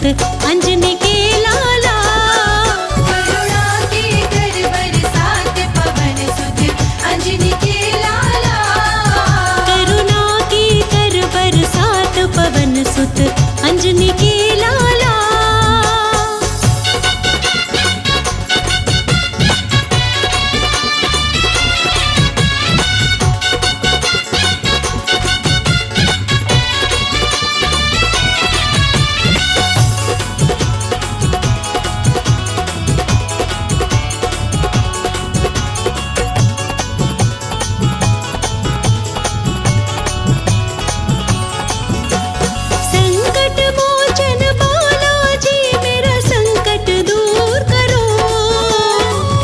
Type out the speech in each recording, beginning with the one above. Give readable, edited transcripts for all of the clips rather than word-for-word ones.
अंजनी के लाला। करुणा के कर बरसात पवन सुत अंजनी के लाला। करुणा की कर बरसात पवन सुत अंजनी के लाला। संकट मोचन बालाजी मेरा संकट दूर करो।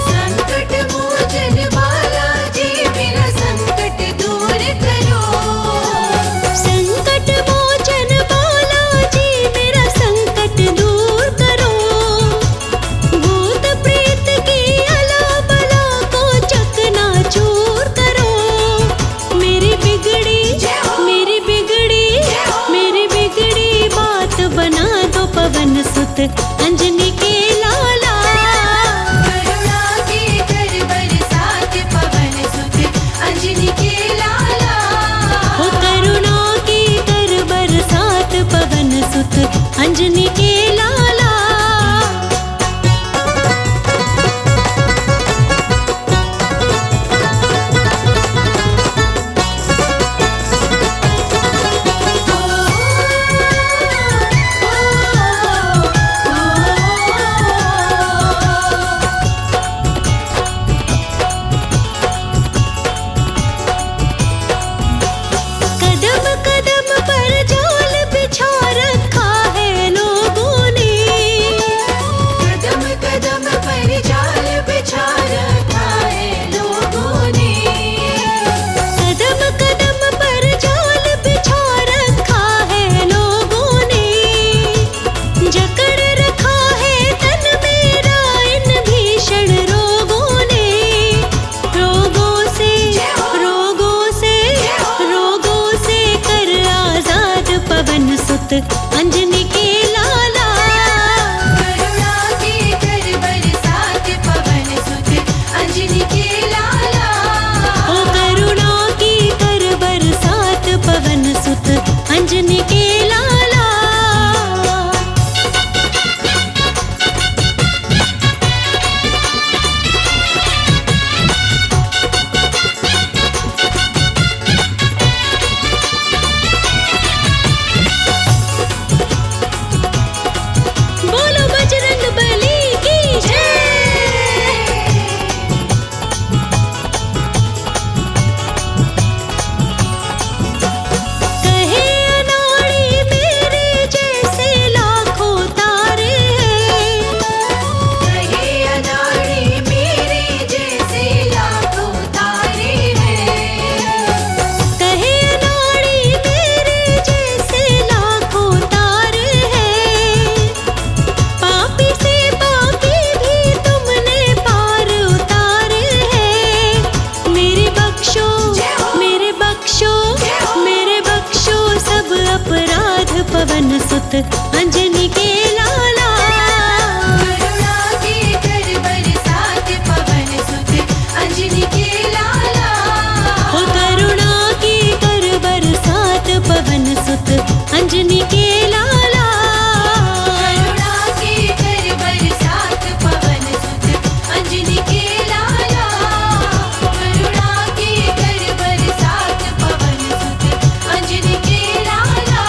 संकट मोचन बालाजी मेरा संकट दूर करो। संकट मोचन बालाजी मेरा संकट दूर करो। भूत प्रेत की अला बला को चकनाचूर करो। मेरी बिगड़ी बात बना दो पवन सुत अंजनी के लाला। करुणा के कर बरसात पवन सुत अंजनी के लाला। हो करुणा की कर बरसात पवन सुत अंजनी के लाला। कदम कदम पर जाल बिछा रखा है लोगों ने। कदम कदम पर जाल बिछा रखा है लोगों ने। कदम कदम पर जाल बिछा रखा है लोगों ने। जकड़ रखा है तन मेरा इन भीषण रोगों ने। रोगों से कर आजाद पवन सुत अंजनी के लाला। करुणा के कर बरसात पवन सुत अंजनी के लाला। ओ करुणा की कर बरसात पवन सुत अंजनी के लाला। बोलो बजरंग बली की जय। कहे अनाड़ी मेरे जैसे लाखों तारे हैं। कहे अनाड़ी मेरे जैसे लाखों तारे हैं। कहे अनाड़ी मेरे जैसे लाखों तारे हैं। पापी से पापी भी तुमने पार उतारे हैं। मेरे बख्शो सब अपराध पवन सुत अंजनी के लाला। करुणा के कर बरसात पवन सुत अंजनी के लाला। हो करुणा की कर बरसात पवन सुत अंजनी के लाला। करुणा के कर बरसात पवन सुत अंजनी के लाला। करुणा के कर बरसात पवन सुत अंजनी के लाला।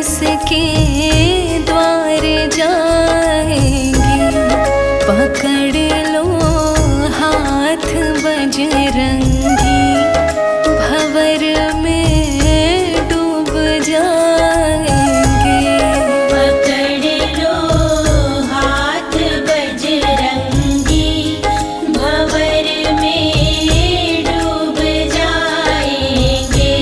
किसके द्वार जाएंगे, पकड़ लो हाथ बजरंगी, भंवर में डूब जाएंगे। पकड़ लो हाथ बजरंगी, भंवर में डूब जाएंगे।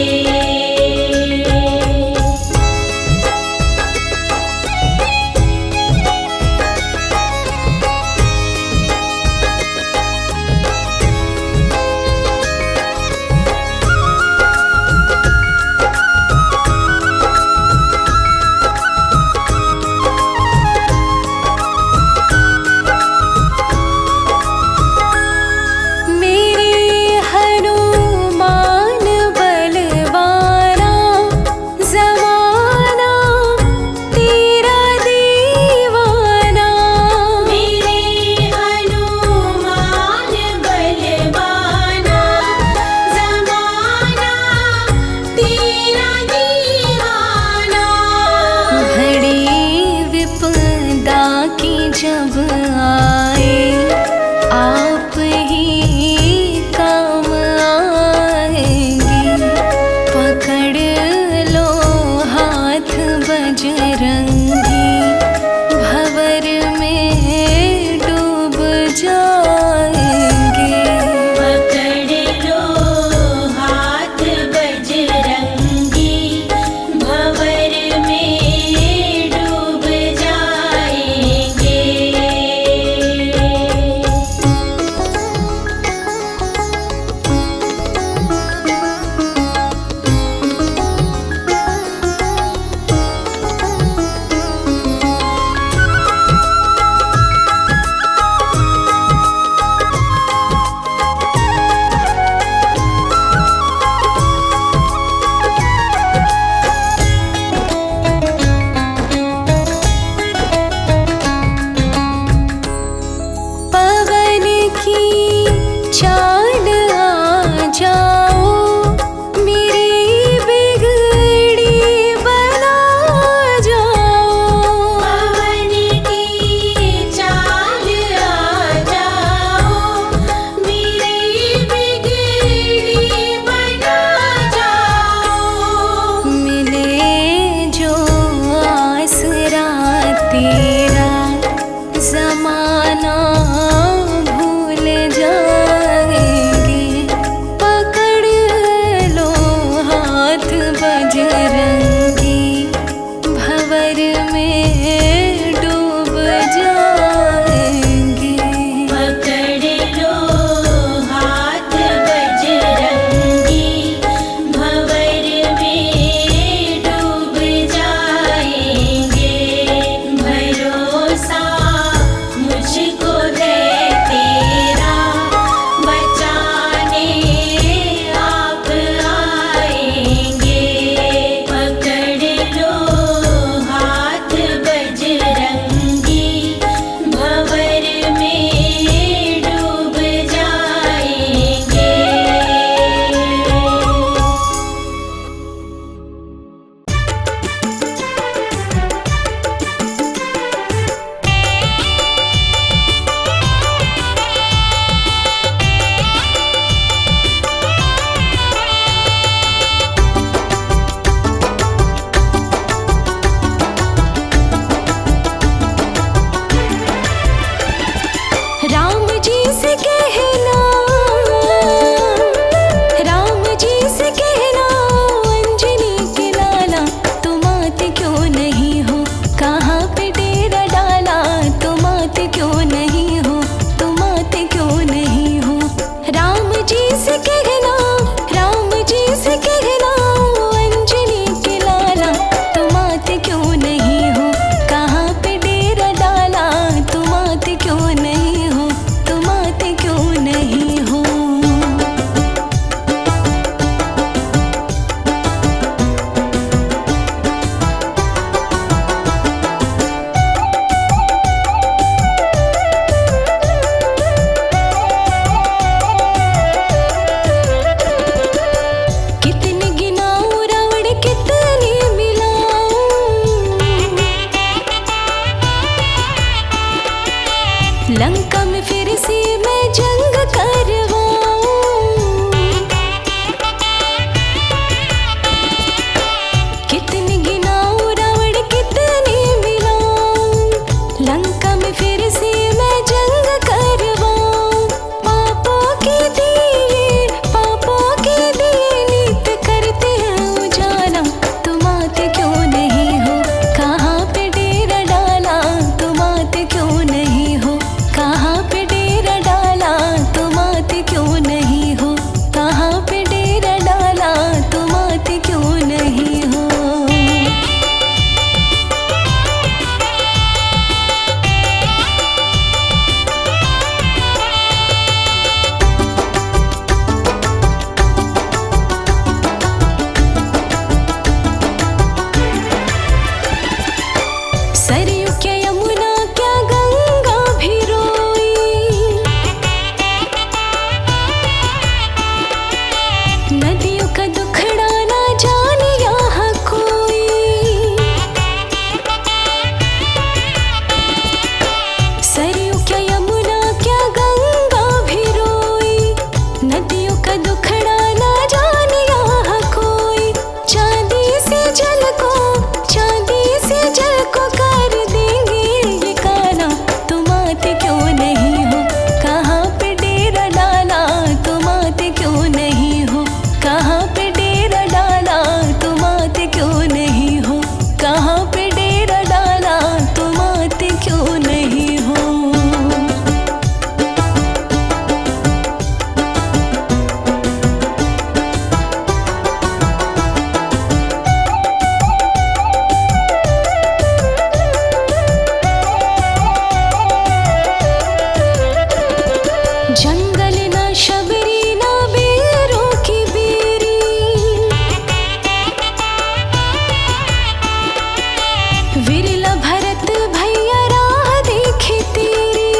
विरला भरत भैया राह देखे तेरी,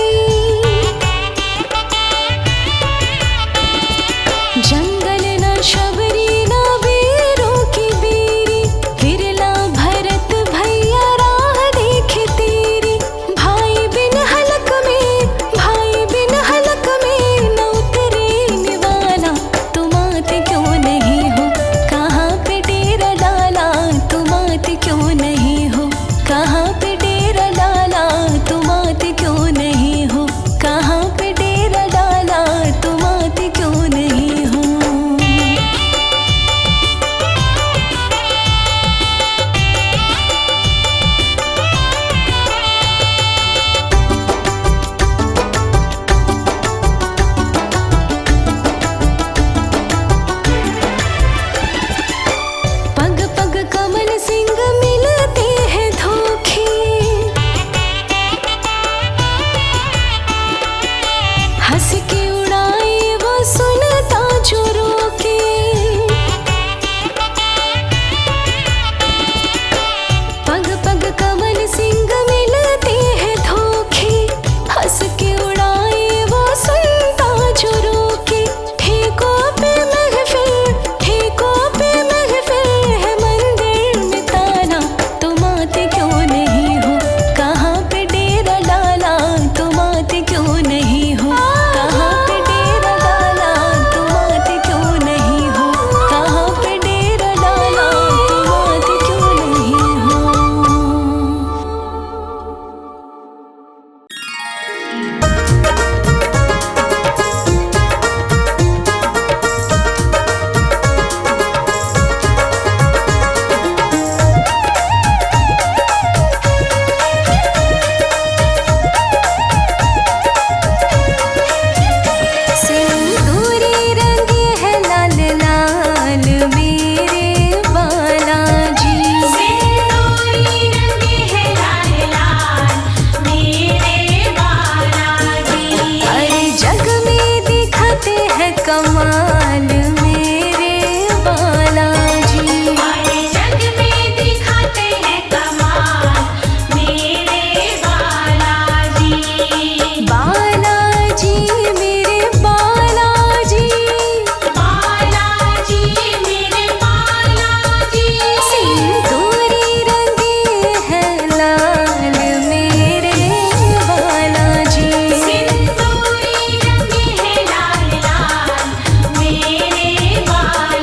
जंगल न शबरी न वीरों की बेरी। विरला भरत भैया राह देखे तेरी, भाई बिन हलक में, भाई बिन हलक में न उतरे वाला। तुम आते क्यों नहीं हो, कहाँ पे डेरा डाला। तुम आते क्यों नहीं हो, कहाँ पे डेरा डाला। तुम आते क्यों नहीं हो, कहाँ पे डेरा डाला। तुम आते क्यों नहीं हो। पग पग कमल सिंह मिलते हैं धोखे, हंस के उड़ाए वो सुनता जो रोके। पग पग कमल सिंह मिलते हैं धोखे, हंस के उड़ाए वो सुनता जो रोके। ठेकों पे महफिल, ठेकों पे महफिल है मंदिर में ताला। तुम आते क्यों नहीं हो, कहाँ पे डेरा डाला। तुम आते क्यों नहीं हो, कहाँ पे डेरा डाला। तुम आते क्यों नहीं हो, कहाँ पे डेरा डाला। तुम आते क्यों नहीं हो। सिंदूरी रंगे है लाल लाल मेरे बालाजी। सिंदूरी रंगे है लाल लाल मेरे बालाजी। अरे जग में दिखाते हैं कमाल मेरे बालाजी। अरे जग में दिखाते हैं कमाल मेरे बालाजी। बालाजी मेरे बालाजी, बालाजी मेरे बालाजी। सिंदूरी रंगे है लाल मेरे बालाजी। सिंदूरी रंगे है लाल लाल मेरे बालाजी।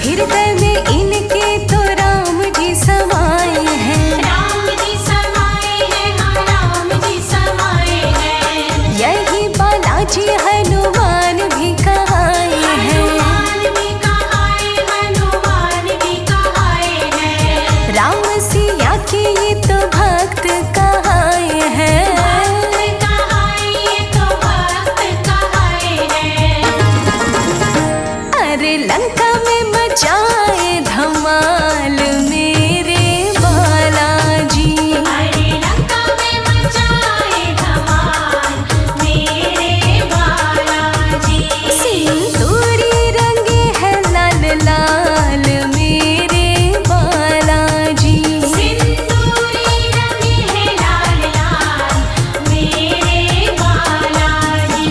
हृदय में इनके तो राम जी समाए हैं। राम जी समाए हैं, हाँ राम जी समाए हैं। यही बालाजी हनुमान भी कहाए हैं। हनुमान भी कहाए, हनुमान भी कहाए हैं। राम सिया के ये तो भक्त कहाए हैं। भक्त कहाए, ये तो भक्त कहाए हैं। अरे लंका में मचाए धमाल मेरे बालाजी। अरे लंका में मचाए धमाल मेरे बालाजी। सिंदूरी रंगे है लाल लाल मेरे बालाजी। सिंदूरी रंगे है लाल लाल मेरे बालाजी।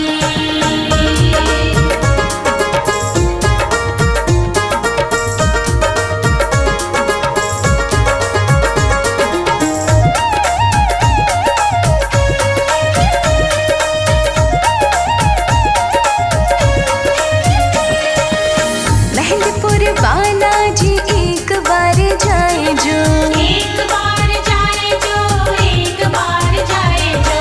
मेहंदीपुर बालाजी एक बार जाए जो। एक बार जाए जो, एक बार जाए जो।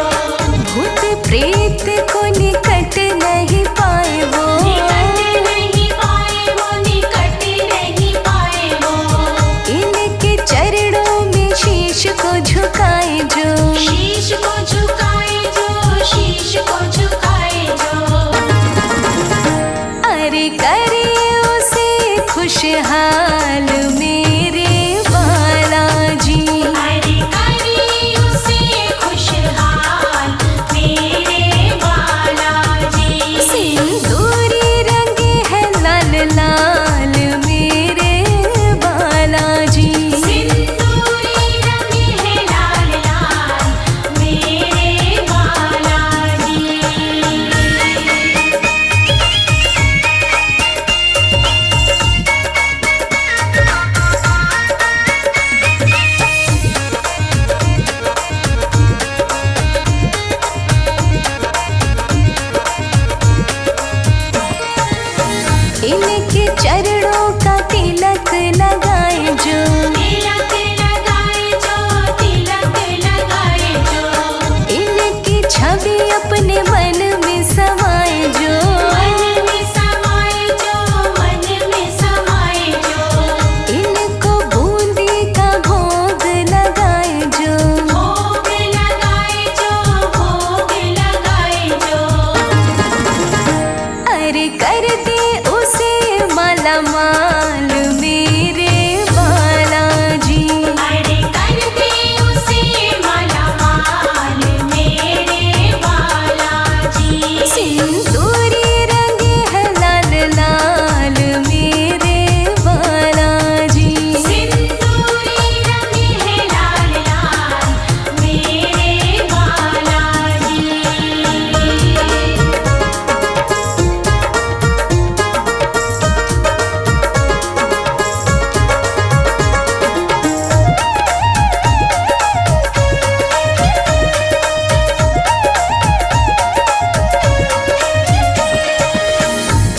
भूत प्रेत को निकट नहीं पाए वो। निकट नहीं पाए वो, निकट नहीं पाए वो। इनके चरणों में शीश को झुकाए जो। शीश को झुकाए जो, शीश को झुकाए जो। अरे करे उसे खुश खुशहाल मेरे बालाजी। अरे करे उसे खुशहाल मेरे बालाजी। सिंदूरी रंगे है लाल लाल मेरे बालाजी। सिंदूरी रंगे है लाल लाल मेरे बालाजी। इनके चरणों का तिलक लगाए जो, तिलक लगाए जो, तिलक लगाए जो। इनकी छवि अपने मन में समाए जो, मन में समाए जो, मन में समाए जो। इनको बूंदी का भोग लगाए जो, भोग लगाए जो, भोग लगाए जो। अरे कर दे उसे माला माल मेरे बालाजी। अरे कर दे उसे माला माल मेरे बालाजी। सिंदूरी रंगे है लाल लाल मेरे बालाजी। सिंदूरी रंगे है लाल लाल मेरे बालाजी।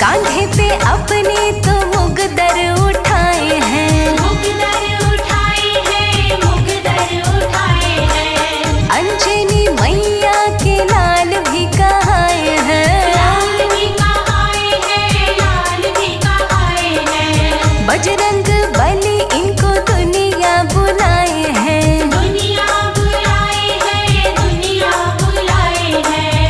कांधे पे अपने तो मुगदर उठाए हैं, मुगदर उठाए हैं, मुगदर उठाए हैं। अंजनी मैया के लाल भी कहाए हैं। लाल भी कहाए हैं, लाल भी कहाए हैं। बजरंग बली इनको दुनिया बुलाए हैं। दुनिया बुलाए हैं, दुनिया बुलाए हैं।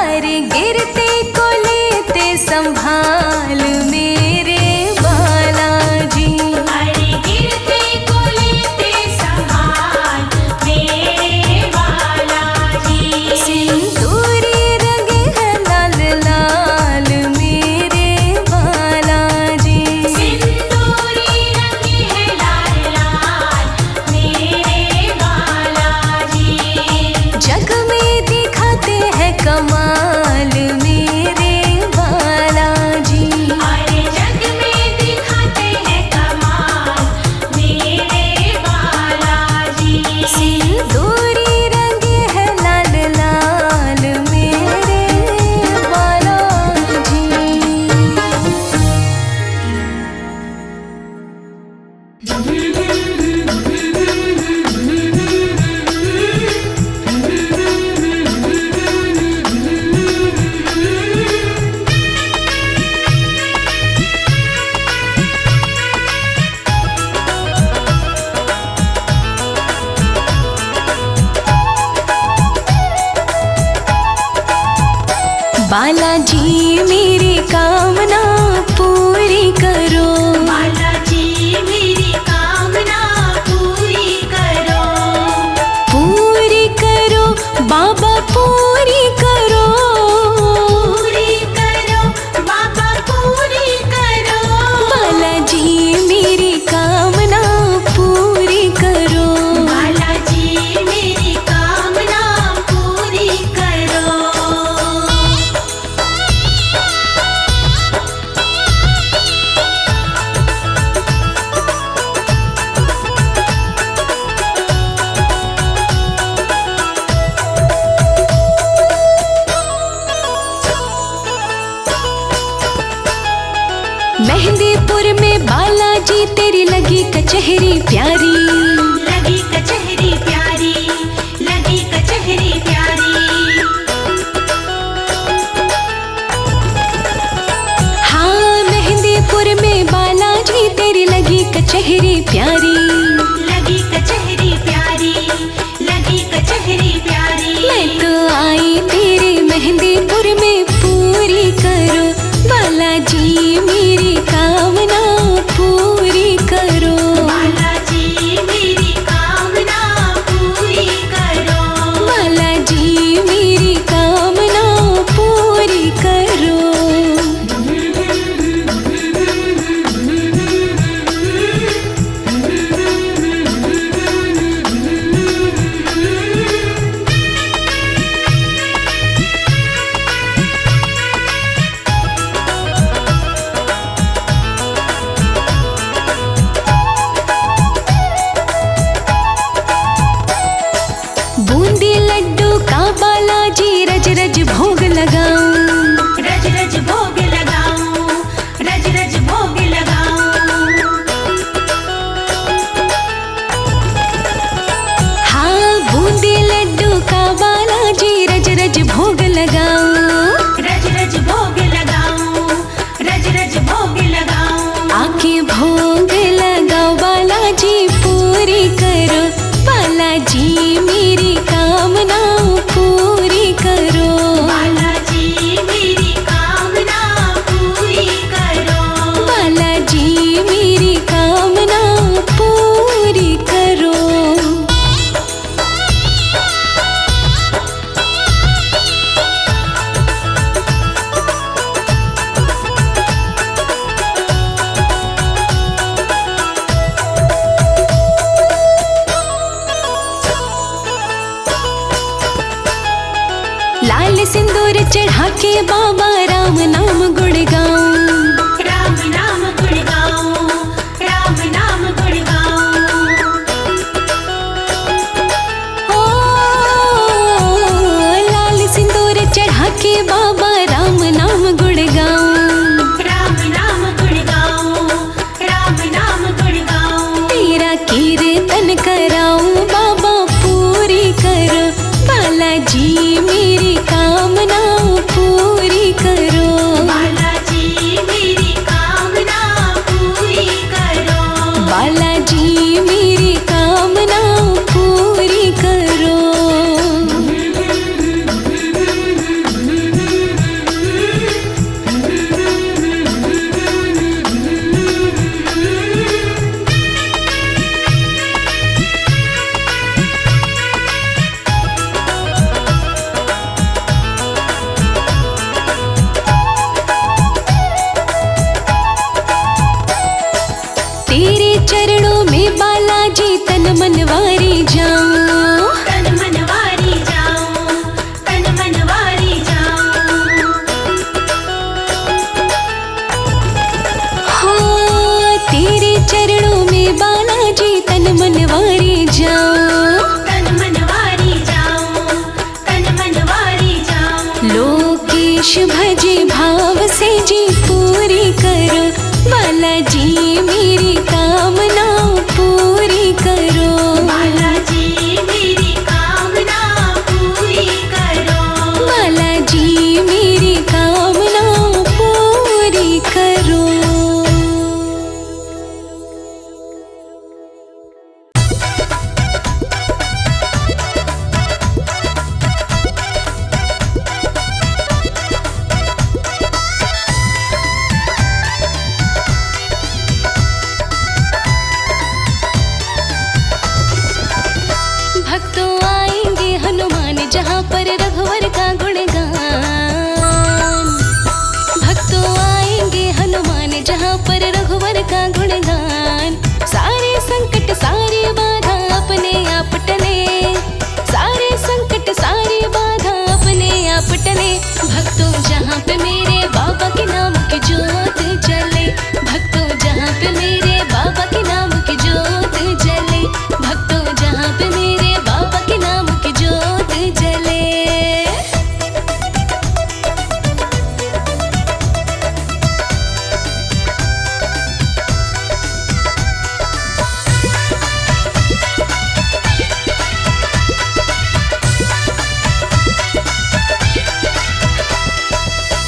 अरे गिरते को लेते संभाल मेरे बालाजी। अरे गिरते को लेते संभाल मेरे बालाजी। सिंदूरी रंगे है लाल लाल मेरे बालाजी। सिंदूरी रंगे है लाल लाल मेरे बालाजी। जग में दिखाते हैं कमाल मेरे बालाजी। अरे जग में दिखाते हैं कमाल मेरे बालाजी। सिंदूरी रंगे है लाल लाल मेरे बालाजी। बालाजी मेरी कामना पूरी करो। बालाजी मेरी कामना पूरी करो। पूरी करो बाबा पूरी करो। पूरी करो बाबा पूरी करो। बालाजी मेरी कामना पूरी करो। बालाजी मेरी कामना पूरी करो। मेहंदीपुर में बालाजी तेरी लगी कचहरी प्यारी। लगी कचहरी प्यारी, लगी कचहरी प्यारी। हाँ मेहंदीपुर में बालाजी तेरी लगी कचहरी प्यारी। लगी कचहरी प्यारी, लगी कचहरी प्यारी। मैं तो आई तेरे मेहंदीपुर में पूरी करो बालाजी मेरी का बालाजी मेरी कामना पूरी करो। बालाजी मेरी कामना पूरी करो। बालाजी मेरी कामना पूरी करो। लाल सिंदूर चढ़ा के बाबा राम नाम गुण गाऊं। राम नाम गुण गाऊं, राम नाम गुण गाऊं। ओ लाल सिंदूर चढ़ा के बाबा राम नाम गुण गाऊं। राम नाम गुण गाऊं, राम नाम गुण गाऊं। तेरा कीर्तन कराऊं बाबा पूरी करो। बालाजी मेरी कामना पूरी करो। बालाजी मेरी कामना पूरी करो। बालाजी मेरी कामना पूरी करो। तेरे चरणों में बालाजी तन मनवारी जाऊं। तन मनवारी जाऊं, तन मनवारी जाऊं। हाँ तेरे चरणों में बालाजी तन मनवारी जाऊं। तन मनवारी जाऊं, तन मनवारी जाऊं। लोकेश भजे भाव से जी पूरी करो। बालाजी मेरी कामना पूरी करो। बालाजी मेरी कामना पूरी करो। बालाजी मेरी कामना पूरी करो। भक्तों आएंगे हनुमान जहाँ पर रघुवर का गुणगान। भक्तों आएंगे हनुमान जहाँ पर रघुवर का गुणगान। सारे संकट सारी बाधा अपने आप टले। सारे संकट सारी बाधा अपने आप टले। भक्तों जहाँ पे मेरे बाबा के नाम की ज्योत जले। भक्तों जहाँ पे मेरे बाबा के नाम की ज्योत जले। भक्तों जहाँ पे मेरे बाबा के नाम की ज्योत जले।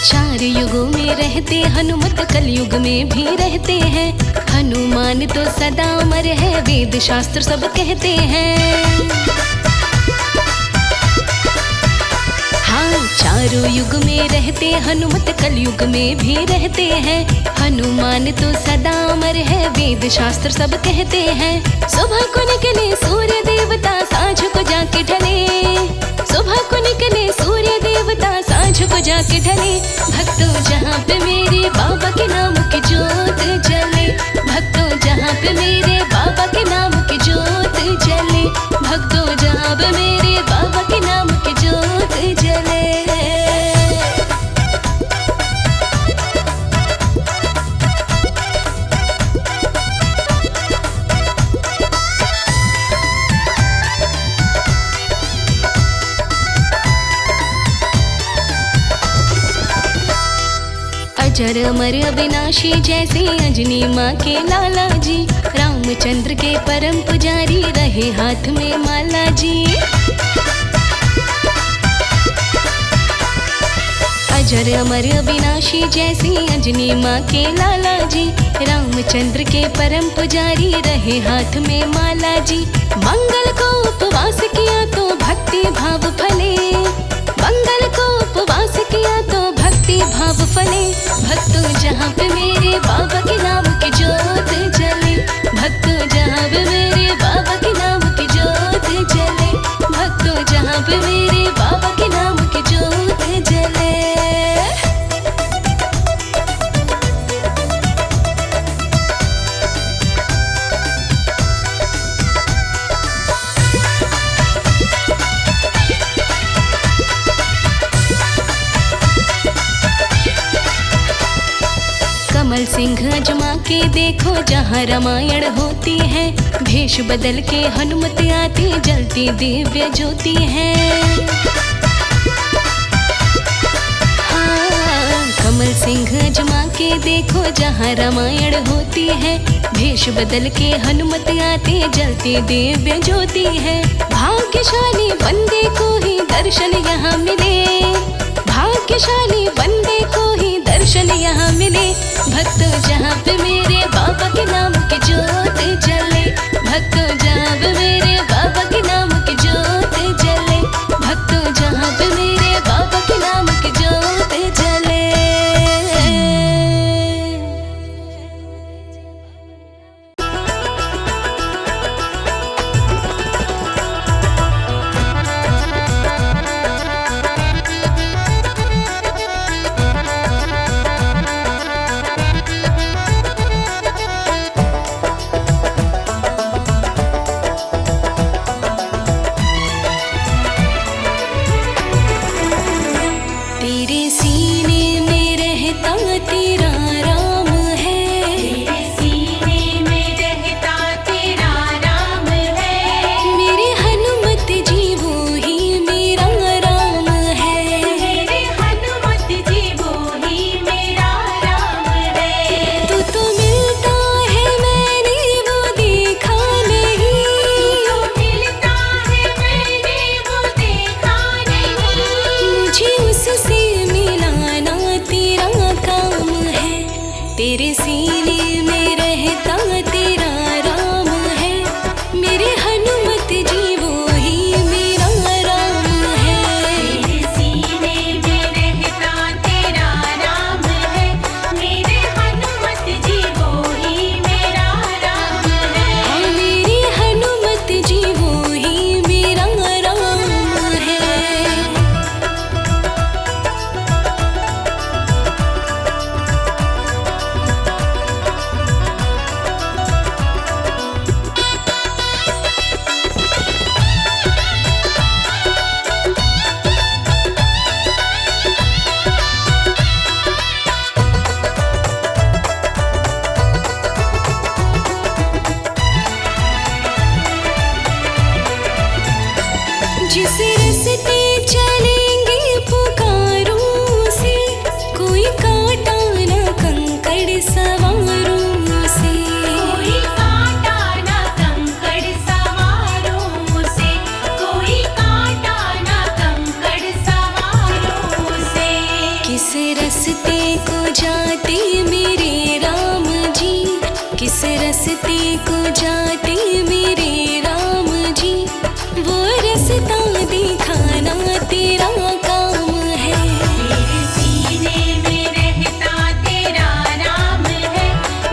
चार युगों में रहते हनुमत कलयुग में भी रहते हैं। हनुमान तो सदा अमर है वेद शास्त्र सब कहते हैं। हाँ चारों युग में रहते हनुमत कलयुग में भी रहते हैं। हनुमान तो सदा अमर है वेद शास्त्र सब कहते हैं। सुबह को निकले सूर्य देवता सांझ को जाके ढले। सुबह को निकले सूर्य देवता सांझ को जाके ढले। भक्तों जहाँ पे मेरे बाबा के नाम की ज्योत जले। भक्तों जहाँ पे मेरे बाबा के नाम की ज्योत जले। भक्तों जहाँ पे मेरे बाबा के नाम की ज्योत जले। अजर अमर अविनाशी जैसे अंजनी माँ के लाला जी। रामचंद्र के परम पुजारी रहे हाथ में माला जी। अजर अमर अविनाशी जैसे अंजनी माँ के लाला जी। राम रामचंद्र के परम पुजारी रहे हाथ में माला जी। मंगल को उपवास किया तो भक्ति भाव फले, मंगल को उपवास किया तो भक्ति भाव फले। भक्तों जहाँ पे मेरे बाबा के नाम की जोत जले, भक्तों जहाँ पे मेरे बाबा के नाम की जोत जले, भक्तों जहाँ पे मेरे बाबा के नाम की जोत जले। कमल सिंह अजमा के देखो जहाँ रामायण होती है, भेष बदल के हनुमत आती जलती दिव्य ज्योति है। हाँ, कमल सिंह अजमा के देखो जहाँ रामायण होती है, भेष बदल के हनुमत आती जलती दिव्य ज्योति है। भाग्यशाली बंदे को ही दर्शन यहाँ मिले, भाग्यशाली बंदे को ही दर्शन यहाँ मिले। भक्तों जहाँ पे मेरे बाबा के नाम की जोत जले, भक्तों जहाँ पे मेरे बाबा के नाम की जोत जले, भक्तों जहाँ पे मेरे बाबा के नाम की जोत जले। तेरे सीने में रहता तेरा राम है, तेरे सीने में रहता तेरा राम है। मेरे हनुमत जी वो ही मेरा राम है, मेरे हनुमत जी वो ही मेरा राम है। तू तो मिलता है मैंने वो देखा नहीं, तू मिलता है मैंने वो देखा नहीं। मुझे उससे मिलाना तेरा काम है। तेरे सीने में रहता तेरा राम है, मेरे हनुमत जी वो ही मेरा राम है। तेरे सीने में रहता तेरा राम है, मेरे हनुमत जी वो ही मेरा राम हाँ, है। मेरी हनुमत जी वो ही मेरा राम है। जिस रास्ते चलेंगे पुकारों से, कोई कांटा न कंकड़ सवारों से। कोई कांटा ना कंकड़ सवारों से, कोई कांटा ना कंकड़ सवारों से। किस रास्ते को जाते मेरे राम जी, किस रास्ते को जाते मेरे राम जी, वो रास्ता दिखाना तेरा काम है। तेरे सीने में रहता तेरा राम है,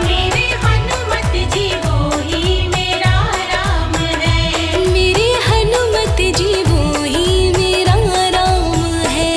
मेरे हनुमत जी वो ही मेरा राम है। मेरे हनुमत जी वो ही मेरा राम है।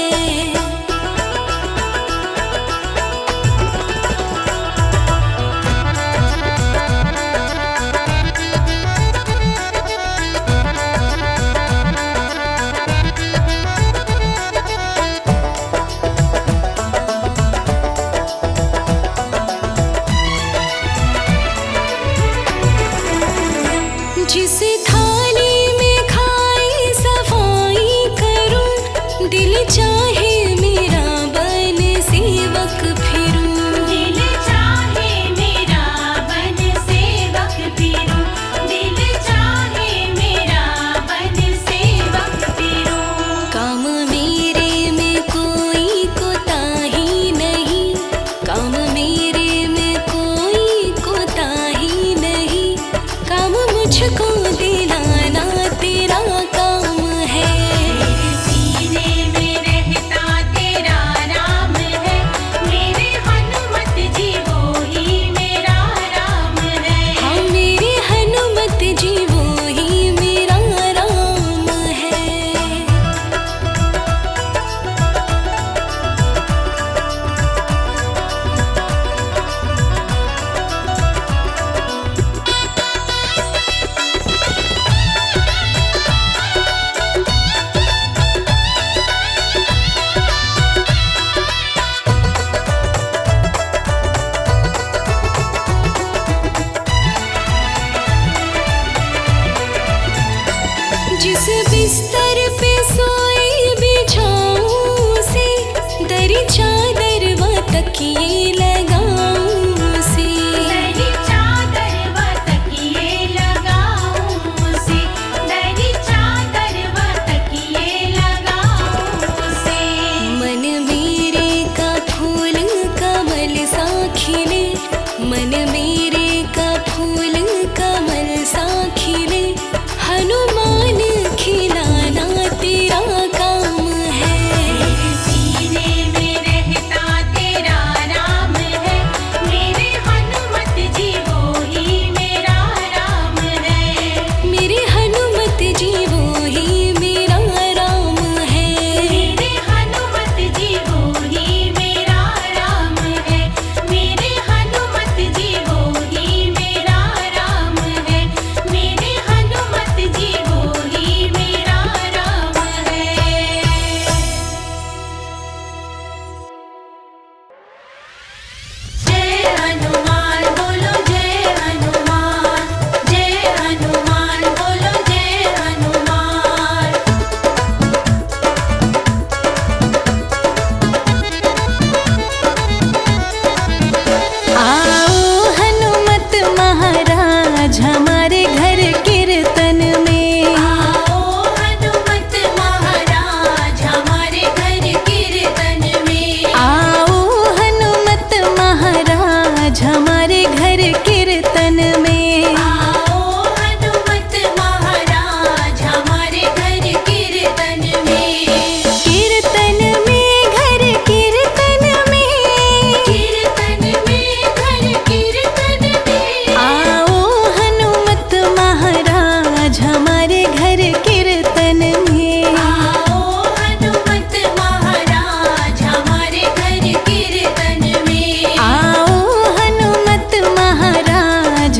जिस थाली में खाई सफाई करूं, दिल चाहे मेरा बन सेवक फिरूं। दिल चाहे मेरा बन सेवक फिरूं, दिल चाहे मेरा बन सेवक फिरूं। काम मेरे में कोई कोताही नहीं, काम मेरे में कोई पता ही नहीं, काम मुझको दिलाना तेरा काम है। मेरे सीने में रहता तेरा राम है, मेरे हनुमत जी वो ही मेरा राम है। हाँ मेरे हनुमत जी वो ही मेरा राम है। जिस बिस्तर पे सोई बिछाऊं से, दरी चादर व तकिए लगाऊं से। दरी चादर व तकिए लगाऊं से, दरी चादर व तकिए लगाऊं से। मन मेरे का फूल कमल सा खिले, मन मेरे का फूल कमल सा खिले, हनुमान खिलाना तेरा काम है। मेरे सीने में रहता तेरा राम है, मेरे हनुमत जी वो ही मेरा राम है। मेरे हनुमत जी वो ही मेरा राम है। मेरे हनुमत जी वो ही मेरा राम है, मेरे हनुमत जी वो ही मेरा राम है, मेरे हनुमत जी वो ही मेरा राम है। जय हनुमान बोलो जय हनुमान, जय हनुमान बोलो जय हनुमान। आओ हनुमत महाराज हमारे घर कीर्तन में। आओ हनुमत महाराज हमारे घर कीर्तन में। आओ हनुमत महाराज हमारे घर कीर्तन में। आओ हनुमत महाराज हमारे घर कीर्तन में। कीर्तन में घर कीर्तन में। कीर्तन में घर कीर्तन में। आओ हनुमत महाराज हमारे घर कीर्तन में। आओ हनुमत महाराज हमारे घर कीर्तन में। आओ हनुमत महाराज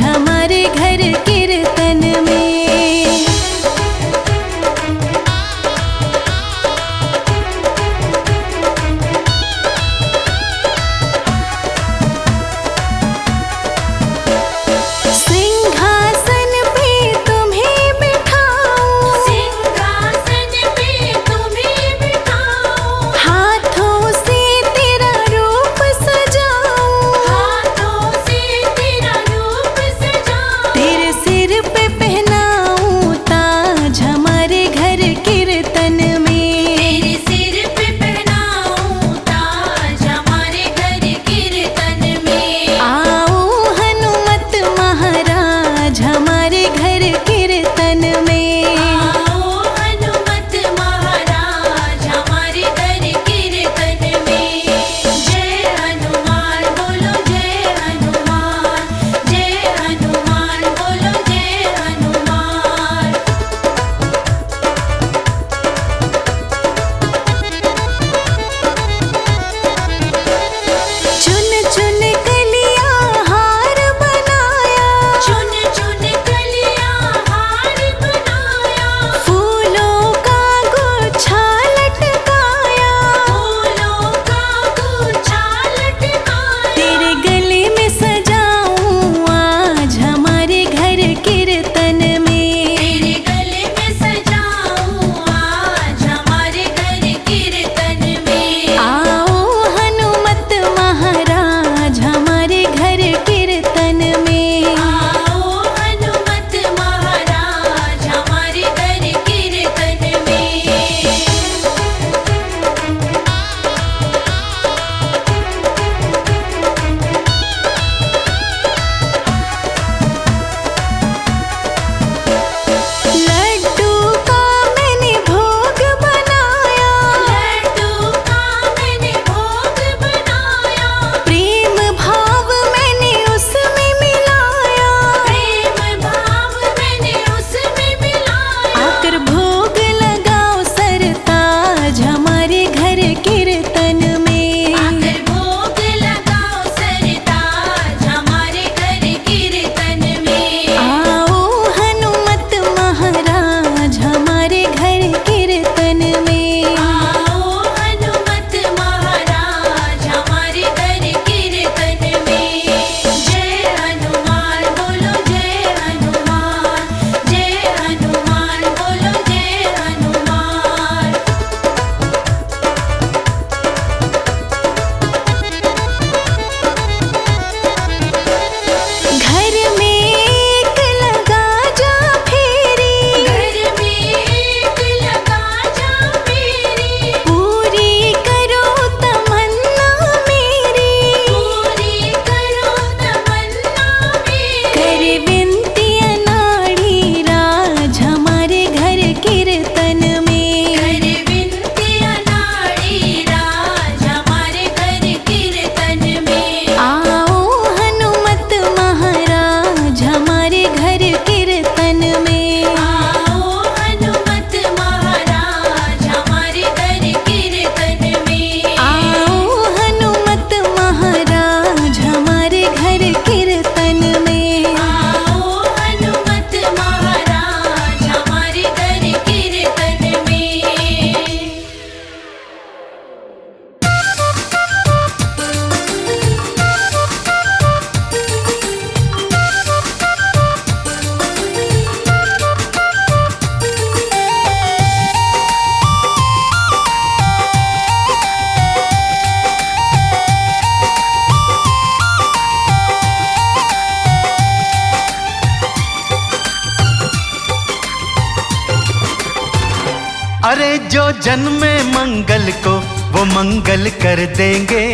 अरे जो जन्मे मंगल को वो मंगल कर देंगे,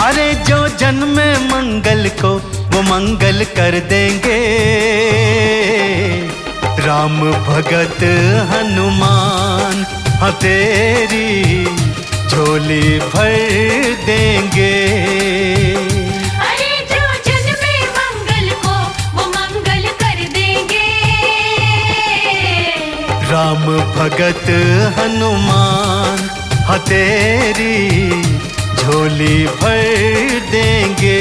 अरे जो जन्मे मंगल को वो मंगल कर देंगे। राम भगत हनुमान हाँ तेरी झोली भर देंगे। अरे जो जन्मे मंगल को वो मंगल कर देंगे। राम भगत हनुमान हाँ तेरी झोली भर देंगे।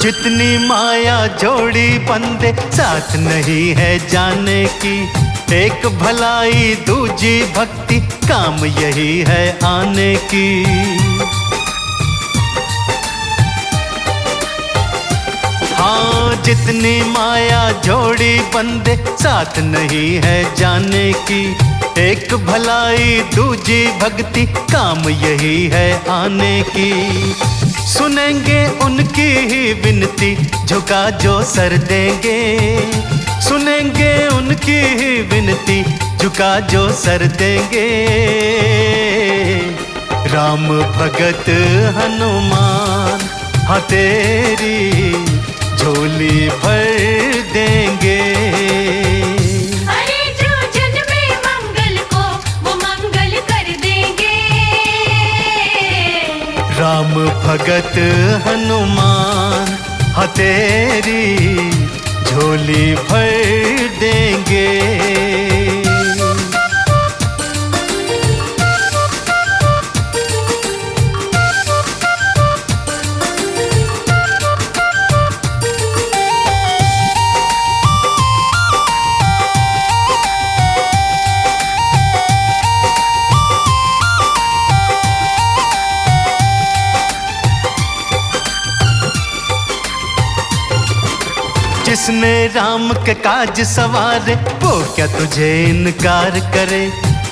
जितनी माया जोड़ी बंदे साथ नहीं है जाने की, एक भलाई दूजी भक्ति काम यही है आने की। हाँ जितनी माया जोड़ी बंदे साथ नहीं है जाने की, एक भलाई दूजी भक्ति काम यही है आने की। सुनेंगे उनकी ही विनती झुका जो सर देंगे, सुनेंगे उनकी ही विनती झुका जो सर देंगे। राम भगत हनुमान हाँ तेरी झोली भर देंगे। अरे जो जन्मे मंगल को वो मंगल कर देंगे। राम भगत हनुमान हाँ तेरी झोली भर देंगे। जिसने राम के काज सवारे वो क्या तुझे इनकार करे।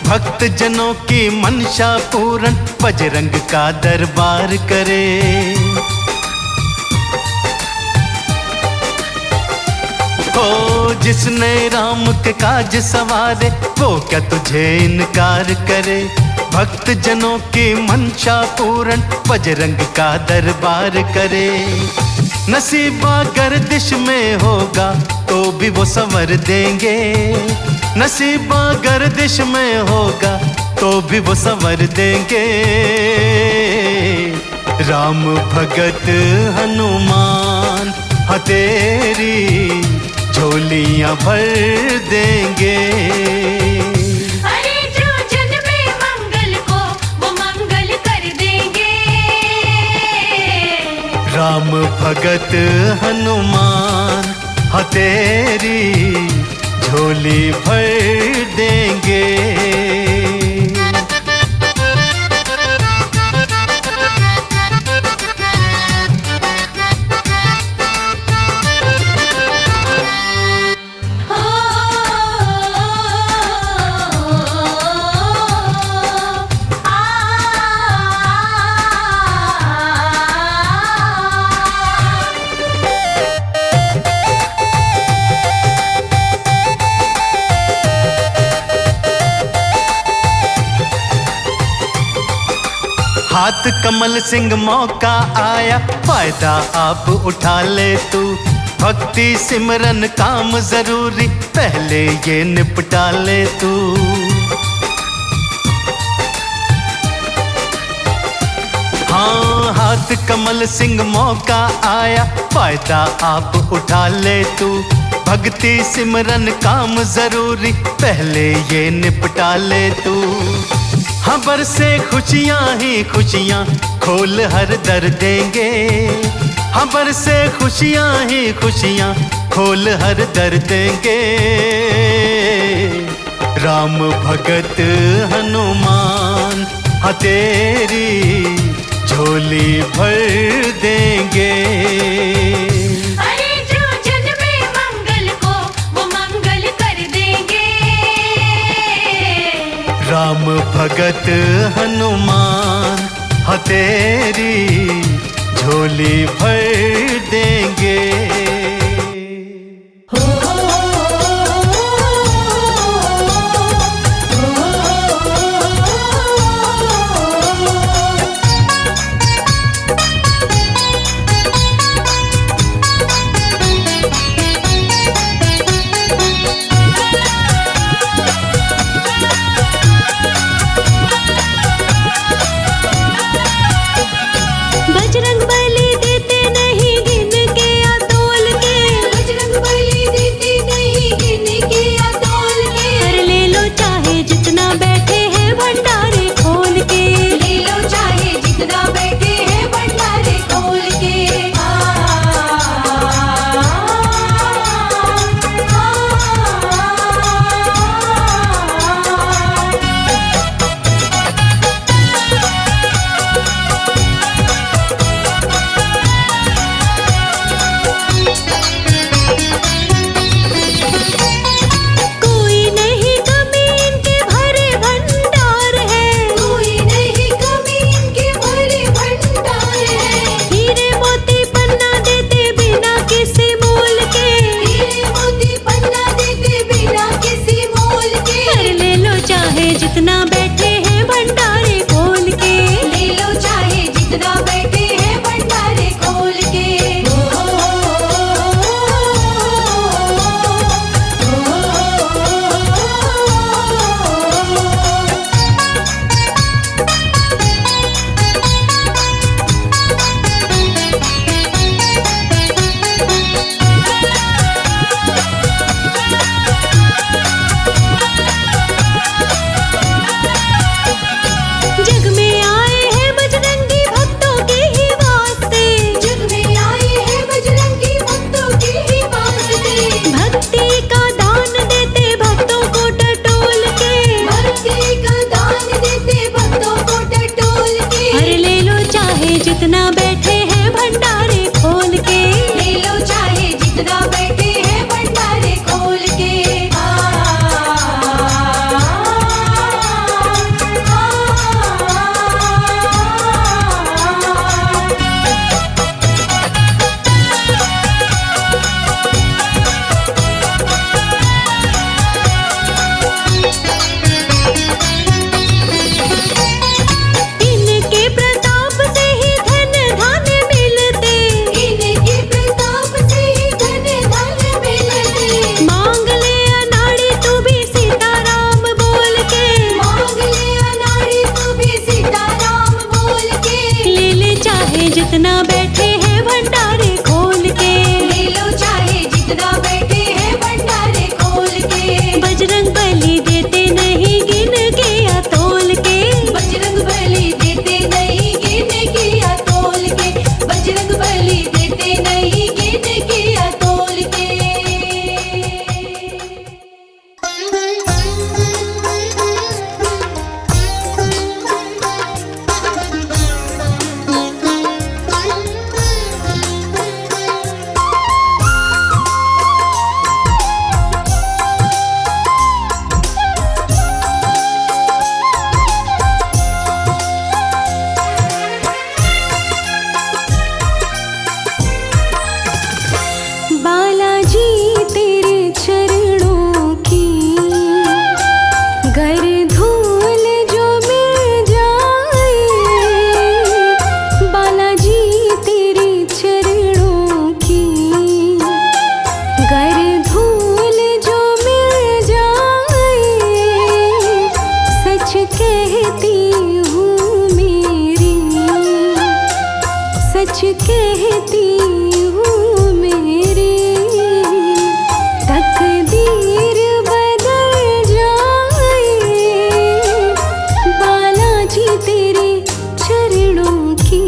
भक्त जनों की मनसा पूरन बजरंग का दरबार करे। ओ जिसने राम के काज सवारे वो क्या तुझे इनकार करे। भक्त जनों की मनसा पूरन बजरंग का दरबार करे। नसीबा गर्दिश में होगा तो भी वो संवर देंगे, नसीबा गर्दिश में होगा तो भी वो संवर देंगे। राम भगत हनुमान हाँ तेरी झोलियां भर देंगे। अरे जो जन्मे मंगल को वो मंगल कर देंगे। राम भगत हनुमान हाँ तेरी झोली भर देंगे। हाथ कमल सिंह मौका आया फायदा आप उठा ले तू। भक्ति सिमरन काम जरूरी पहले ये निपटा ले तू। हाँ हाथ कमल सिंह मौका आया फायदा आप उठा ले तू। भक्ति सिमरन काम जरूरी पहले ये निपटा ले तू। खबर से खुशियां ही खुशियां खोल हर दर देंगे। हबर से खुशियां ही खुशियां खोल हर दर देंगे। राम भगत हनुमान हाँ तेरी झोली भर देंगे। अरे जो जग में मंगल को वो मंगल कर देंगे। राम भगत हनुमान हाँ तेरी झोली भर देंगे। बजरंग बली देते नहीं गिन के या तोल के। बजरंग बली देते नहीं गिन के या तोल के। कर ले लो चाहे जितना बैठे हैं भंडारे खोल के। ले लो चाहे जितना बैठे हैं भंडारे खोल के। कोई नहीं कमी इनके भरे भंडार है। कोई नहीं कमी इनके भरे भंडार है। हीरे मोती पन्ना देते बिना किसी मोल के। हीरे मोती पन्ना देते बिना किसी मोल के। कर ले लो चाहे जितना बैठे हैं भंडारे खोल के। ले लो चाहे जितना बैठे हैं भंडारे खोल के। जग में आए हैं बजरंगी भक्तों के ही वास्ते। जग में आए हैं बजरंगी भक्तों के ही वास्ते। भक्ति का दान देते भक्तों को टटोल के। भक्ति का दान देते भक्तों को टटोल के। कर ले लो चाहे जितना बैठे हैं भंडारे खोल के। ले लो चाहे जितना बैठे हैं भंडारे खोल के। इनके प्रताप से ही धन धान्य मिलते। इनके प्रताप से ही धन धान्य मिलते। मांग ले अनाड़ी तू भी सीताराम बोल के। मांग ले अनाड़ी तू भी सीताराम बोल के। ले ले चाहे जितना बैठे हैं भंडारे खोल के। ले लो चाहे जितना बैठे हैं भंडारे खोल के। बजरंग बली देते नहीं गिन के या तोल के। बजरंग बली देते नहीं गिन के या तोल के। बजरंग बली देते नहीं गिन के या तोल के। बालाजी तेरे चरणों की गर धूल जो मिल जाए। बालाजी तेरे चरणों की गर धूल जो मिल जाए। सच कहती हूँ मेरी सच कहती हूँ मेरी तकदीर बदल जाए। बालाजी तेरे चरणों की।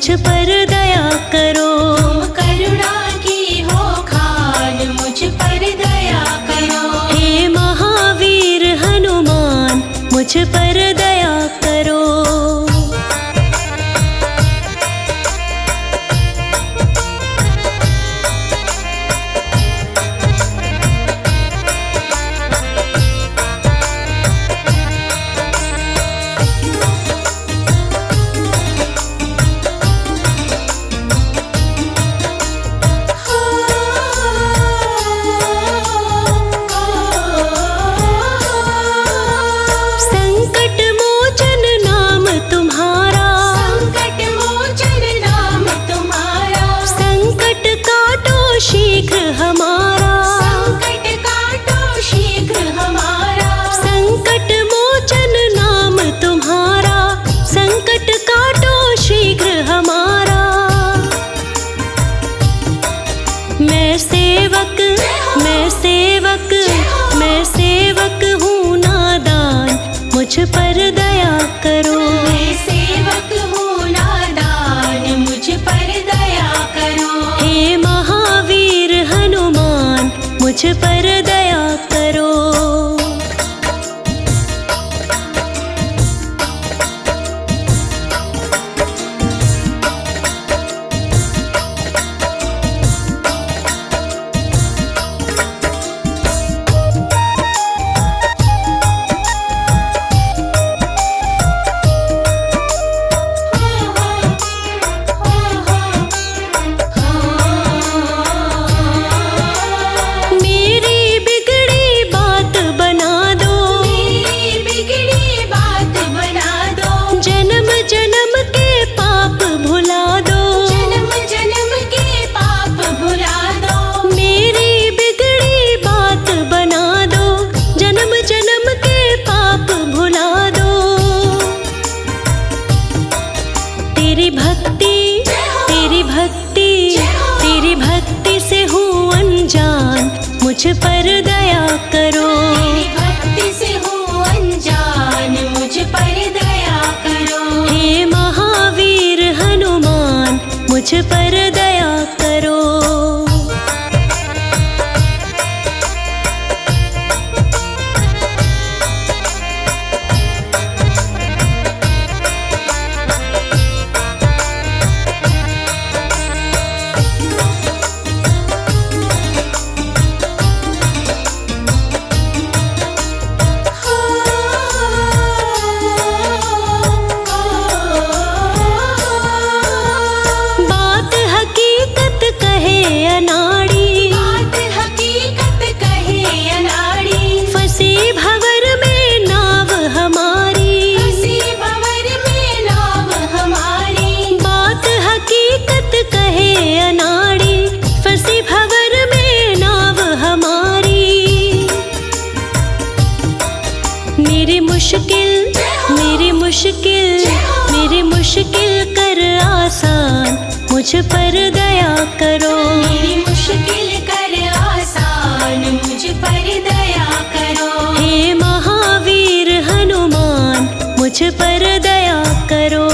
मुझ पर दया करो। करुणा की हो खान मुझ पर दया करो। हे महावीर हनुमान मुझ पर दया करो। संकट मोचन नाम तुम्हारा, संकट मोचन नाम तुम्हारा। संकट काटो शीघ्र हमारा। संकट काटो शीघ्र हमारा। संकट मोचन नाम तुम्हारा, संकट काटो शीघ्र हमारा। मैं सेवक, मैं सेवक, मैं सेवक हूँ नादान, मुझ पर दया करो। मैं सेवक हूँ नादान मुझ पर दया करो। हे महावीर हनुमान मुझ पर दया करो। मेरी बिगड़ी बात बना दो, मेरी बिगड़ी बात बना दो। जन्म जन्म के पाप भुला दो। जन्म जन्म के पाप भुला दो। मेरी बिगड़ी बात बना दो, जन्म जन्म के पाप भुला दो। तेरी भक्ति, तेरी भक्ति, तेरी भक्ति से हूँ अनजान, मुझ पर दया करो। तेरी भक्ति से हूँ अनजान मुझ पर दया करो। हे महावीर हनुमान मुझ पर दया करो। बात हकीकत कहे अनाड़ी, बात हकीकत कहे अनाड़ी। फंसी भंवर में नाव हमारी। हंसी भंवर में नाव हमारी। बात हकीकत कहे अनाड़ी, फंसी भंवर में नाव हमारी। मेरी मुश्किल, मेरी मुश्किल, मेरी मुश्किल कर आसान, मुझ पर दया करो। मेरी मुश्किल कर आसान मुझ पर दया करो। हे महावीर हनुमान मुझ पर दया करो।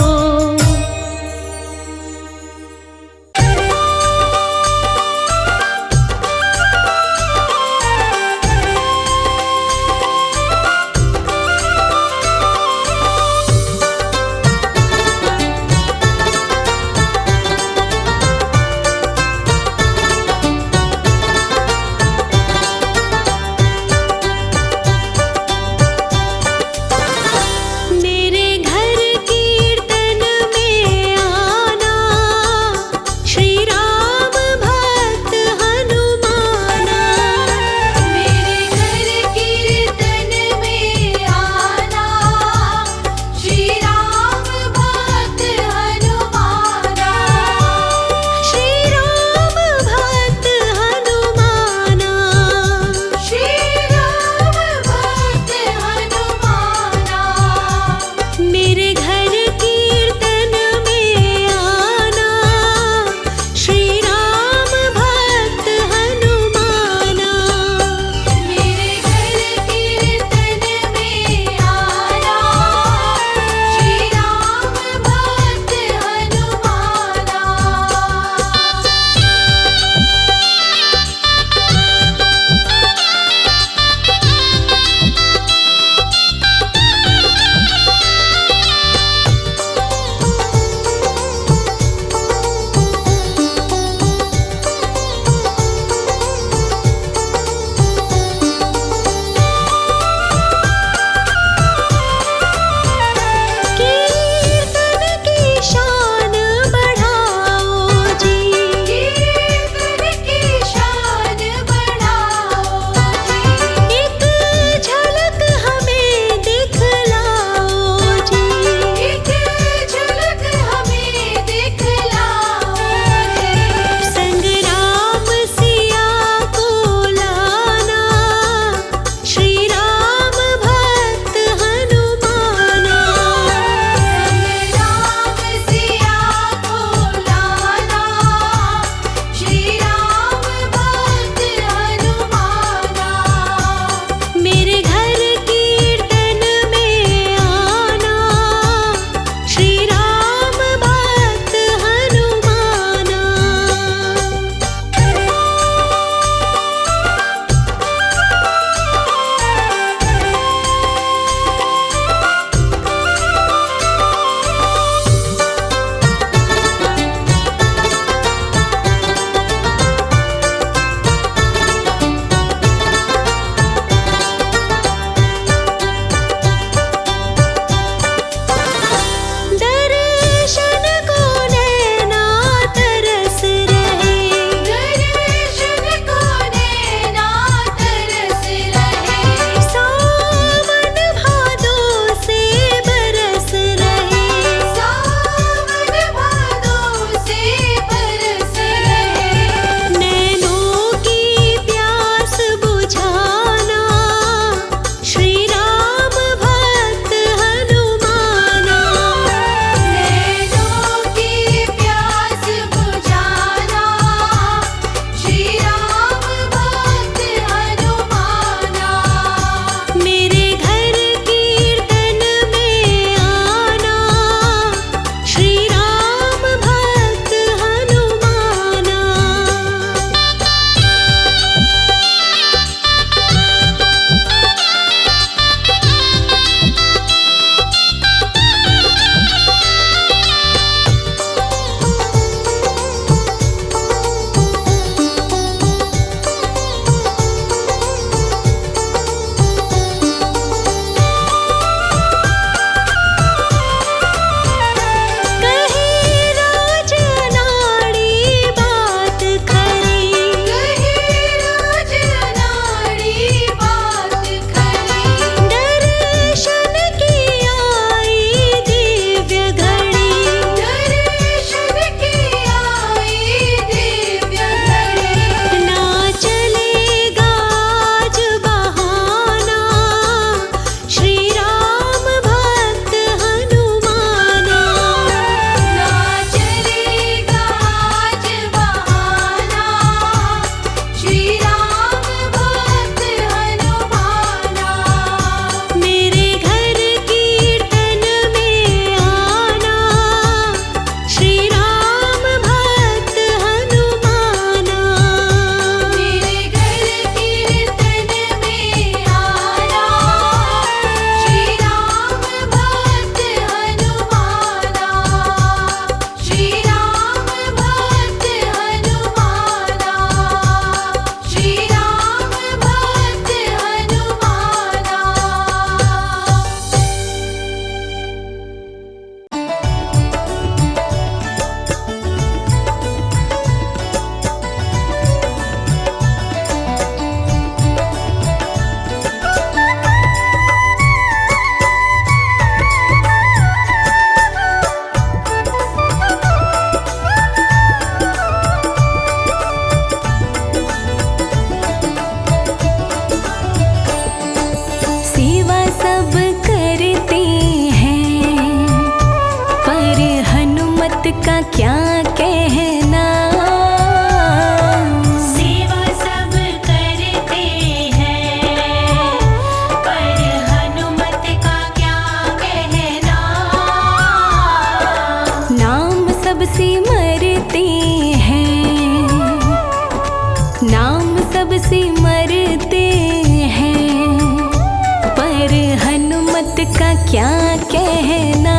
क्या कहना।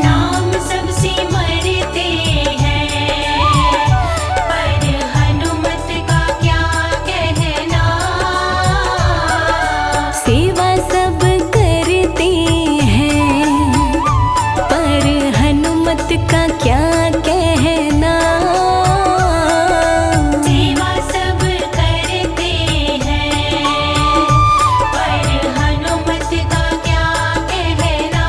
नाम सबसे मरते हैं, पर हनुमत का क्या कहना। सेवा सब करते हैं, पर हनुमत का क्या कहना। सेवा सब करते हैं, पर हनुमत का क्या कहना।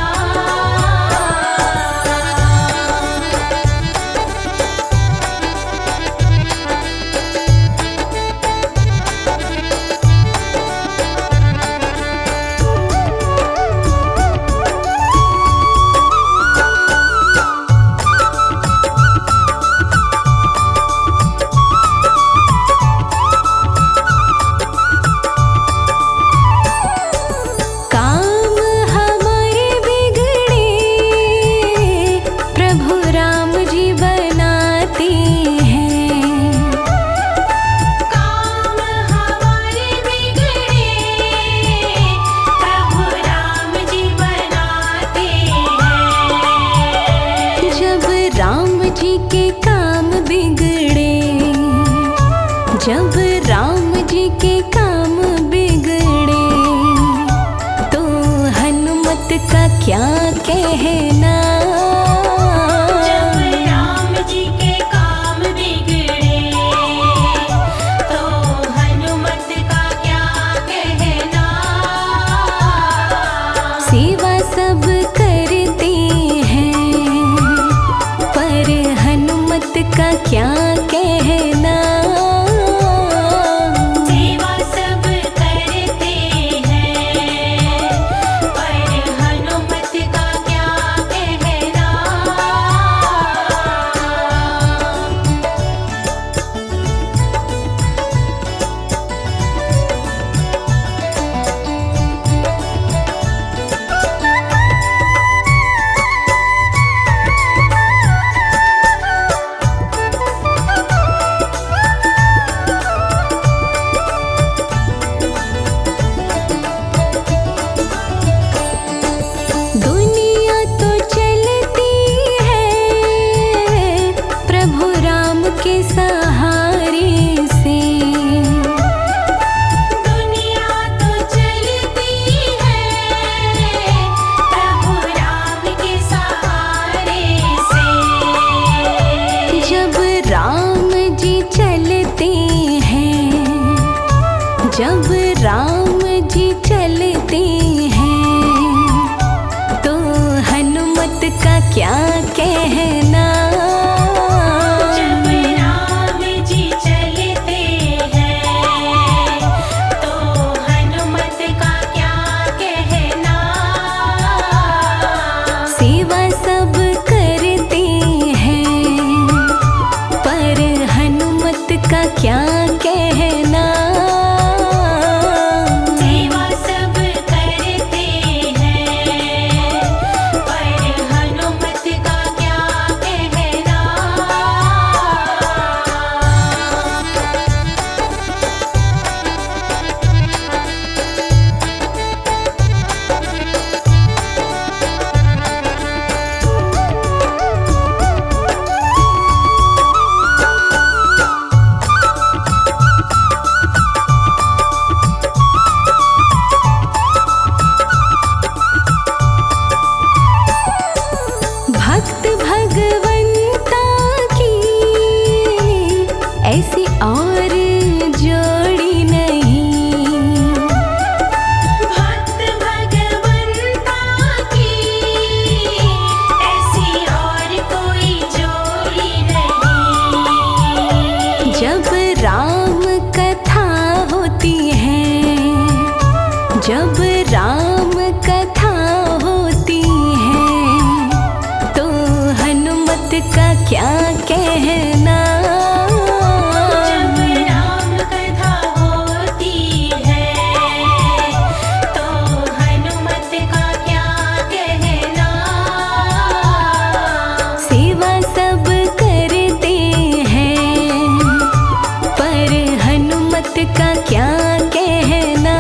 काम हमारे बिगड़े प्रभु राम जी बनाते हैं। काम हमारे बिगड़े प्रभु राम जी बनाते हैं। जब राम जी के काम बिगड़े, जब राम जी के काम बिगड़े, तो हनुमत का क्या कहना। जब राम जी के काम बिगड़े, तो हनुमत का क्या कहना। सेवा सब करते हैं, पर हनुमत का क्या कहना। सेवा सब करते हैं, पर हनुमत का क्या कहना। दुनिया तो चलती है प्रभु राम के सहारे से। दुनिया तो चलती है प्रभु राम के सहारे से। जब राम जी चलते हैं, जब राम जी चलते हैं, तो हनुमत का क्या कहना। जब राम जी चलते हैं, तो हनुमत का क्या कहना। सेवा सब करते हैं, पर हनुमत का क्या कहना। सेवा सब करते हैं, पर हनुमत का क्या कहना। भक्त भगवंता की ऐसी और जोड़ी नहीं। भक्त भगवंता की ऐसी और कोई जोड़ी नहीं। जब राम कथा होती है, जब राम कथा होती है, तो हनुमत का क्या कहना। जब राम कथा होती है, तो हनुमत का क्या कहना। सेवा सब करते हैं, पर हनुमत का क्या कहना।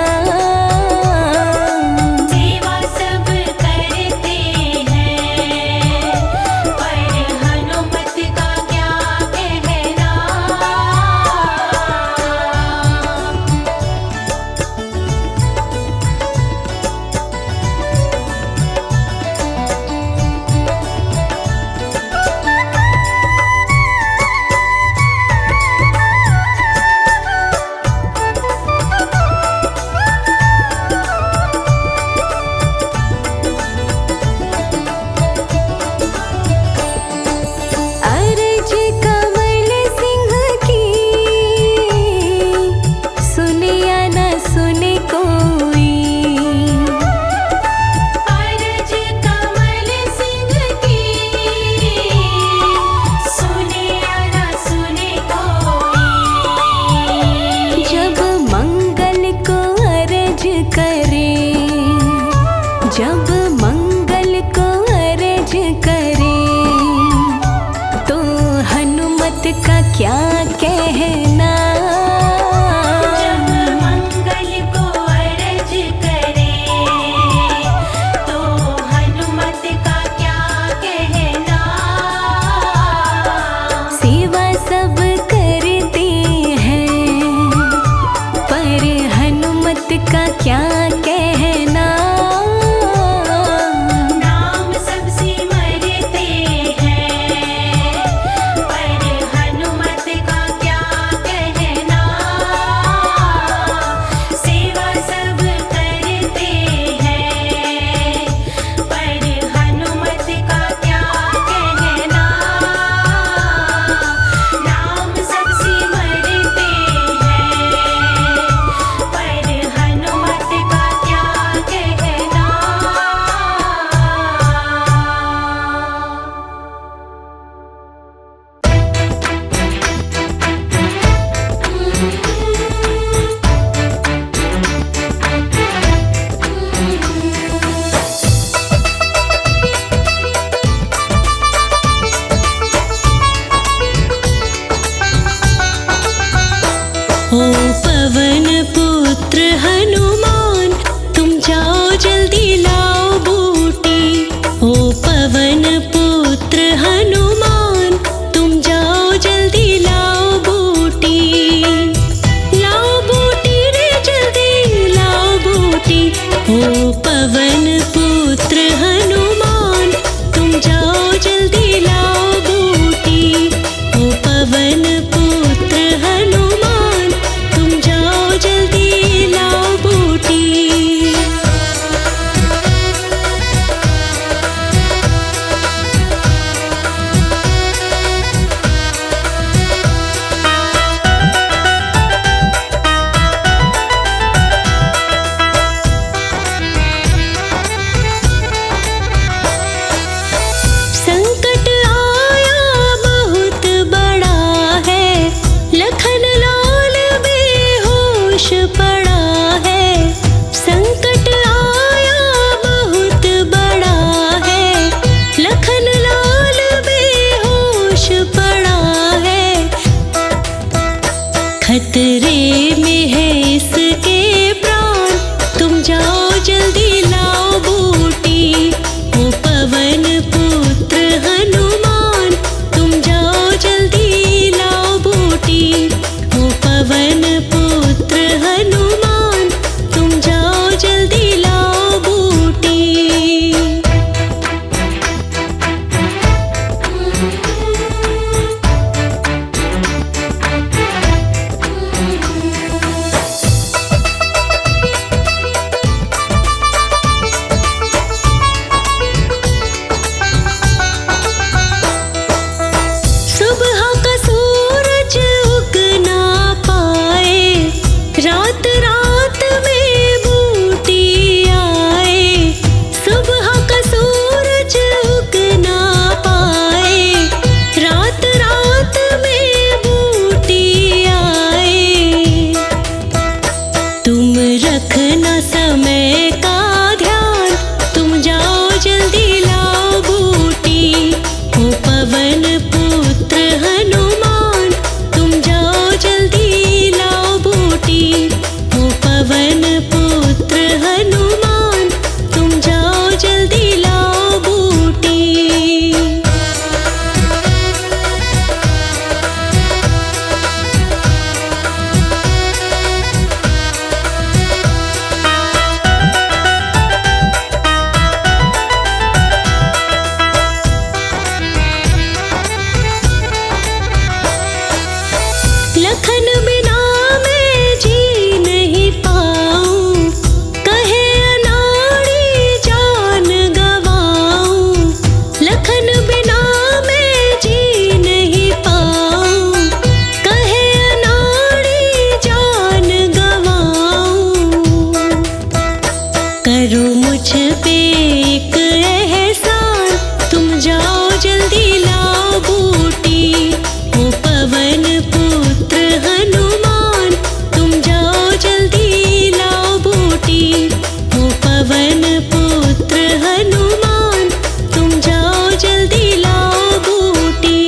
क्या कहना। जब मंगल को अर्ज करे तो हनुमत का क्या कहना। सेवा सब करते हैं पर हनुमत का क्या कहना। नाम सब सिमरते हैं पर हनुमत का क्या कहना। सेवा सब करते हैं पर हनुमत का क्या कहना। नाम सब सिमरते हैं पर हनुमत का क्या कहना। ओ पवन पुत्र हनुमान तुम जाओ जल्दी लाओ बूटी। ओ पवन पुत्र हनुमान तुम जाओ जल्दी लाओ बूटी। लाओ बूटी रे जल्दी लाओ बूटी। ओ पवन पुत्र हनुमान तुम जाओ जल्दी लाओ बूटी। ओ पवन पुत्र हनुमान तुम जाओ जल्दी लाओ बूटी। संकट आया बहुत बड़ा है लखन लाल बेहोश पड़ा है। संकट आया बहुत बड़ा है लखन लाल बेहोश पड़ा है। खतरे में है इसके प्राण तुम जाओ जल्दी लाओ बूटी। ओ पवन पुत्र हनुमान तुम जाओ जल्दी लाओ बूटी। ओ पवन पुत्र हनुमान तुम जाओ जल्दी लाओ बूटी। सुबह का सूरज उग ना पाए रात रात में बूटी आए। सुबह का सूरज उग ना पाए रात रात में बूटी आए। तुम रखना समय का ध्यान तुम जाओ जल्दी लाओ बूटी। ओ पवन पुत्र हनुमान तुम जाओ जल्दी लाओ बूटी। ओ पवन पुत्र हनुमान तुम जाओ जल्दी लाओ बूटी। लखन बिना मैं जी नहीं पाऊं कहे अनाड़ी जान गवाऊं। लखन बिना मैं जी नहीं पाऊं कहे अनाड़ी जान गवाऊं। करो मुझ पे एक एहसान तुम जाओ जल्दी लाओ बूटी। ओ पवन पुत्र हनुमान तुम जाओ जल्दी लाओ बूटी। ओ पवन पुत्र हनुमान तुम जाओ जल्दी लाओ बूटी।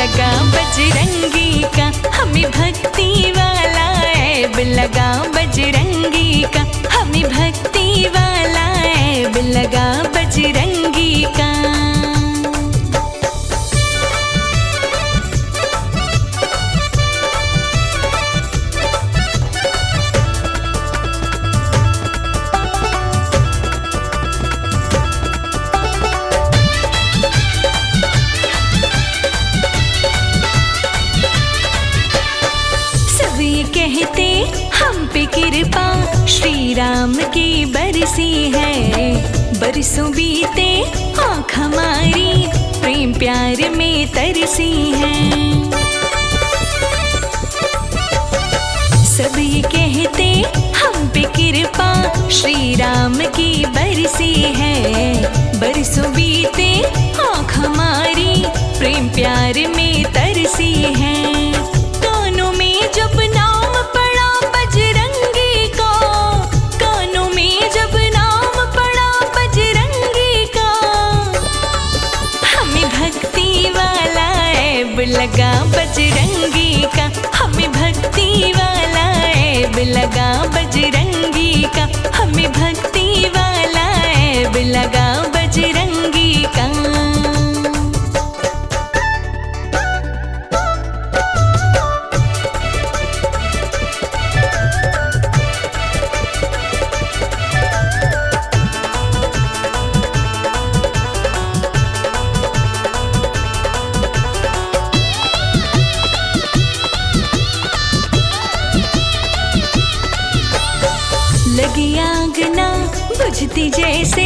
लगा बजरंगी का, हमें भक्ति वाला ऐब लगा बजरंगी का, हमें भक्ति वाला ऐब लगा बजरंगी का। कहते हम पे कृपा श्री राम की बरसी है, बरसों बीते आँख हमारी प्रेम प्यार में तरसी है। सब ये कहते हम पे कृपा श्री राम की बरसी है, बरसों बीते आँख हमारी प्रेम प्यार में तरसी है। कानों में जब नाम पड़ा बजरंगी का, कानों में जब नाम पड़ा बजरंगी का, हमें भक्ति वाला ऐब लगा बजरंगी का, हमें भक्ति वाला ऐब लगा बजरंगी का, हमें भक्ति वाला ऐब लगा बजरंगी का। लगी आग ना बुझती जैसे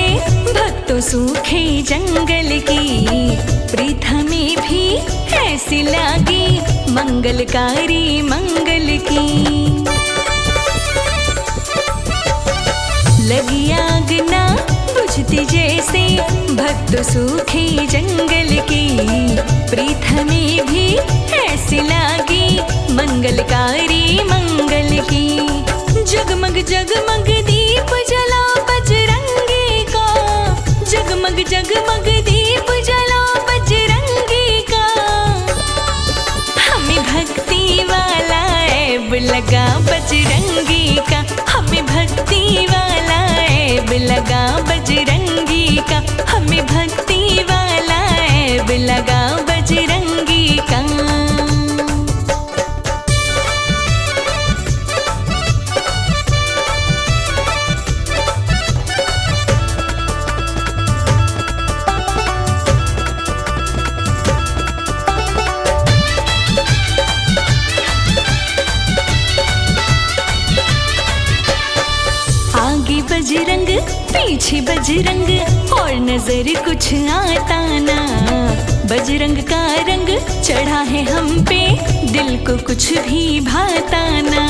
भक्तों सूखे जंगल की, प्रीत हमें भी ऐसी लागी मंगलकारी मंगल की। लगी आग ना बुझती जैसे भक्तों सूखे जंगल की, प्रीत हमें भी ऐसी लागी मंगलकारी मंगल की। जगमग जगमग दीप जला बजरंगी का, जगमग जगमग दीप जला बजरंगी का, हमें भक्ति वाला ऐब लगा बजरंगी का, हमें भक्ति वाला ऐब लगा बजरंगी का, हमें भक्ति वाला ऐब लगा बजरंगी का। बजरंग पीछे बजरंग और नजर कुछ आता ना, बजरंग का रंग चढ़ा है हम पे दिल को कुछ भी भाता ना।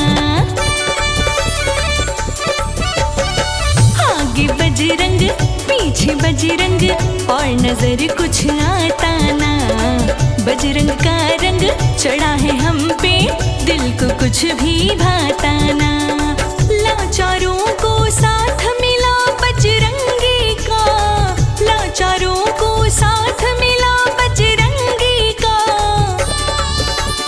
आगे बजरंग पीछे बजरंग और नजर कुछ आता ना, बजरंग का रंग चढ़ा है हम पे दिल को कुछ भी भाता ना। लाचारों को साथ मिला बजरंगी का, लाचारों को साथ मिला बजरंगी का,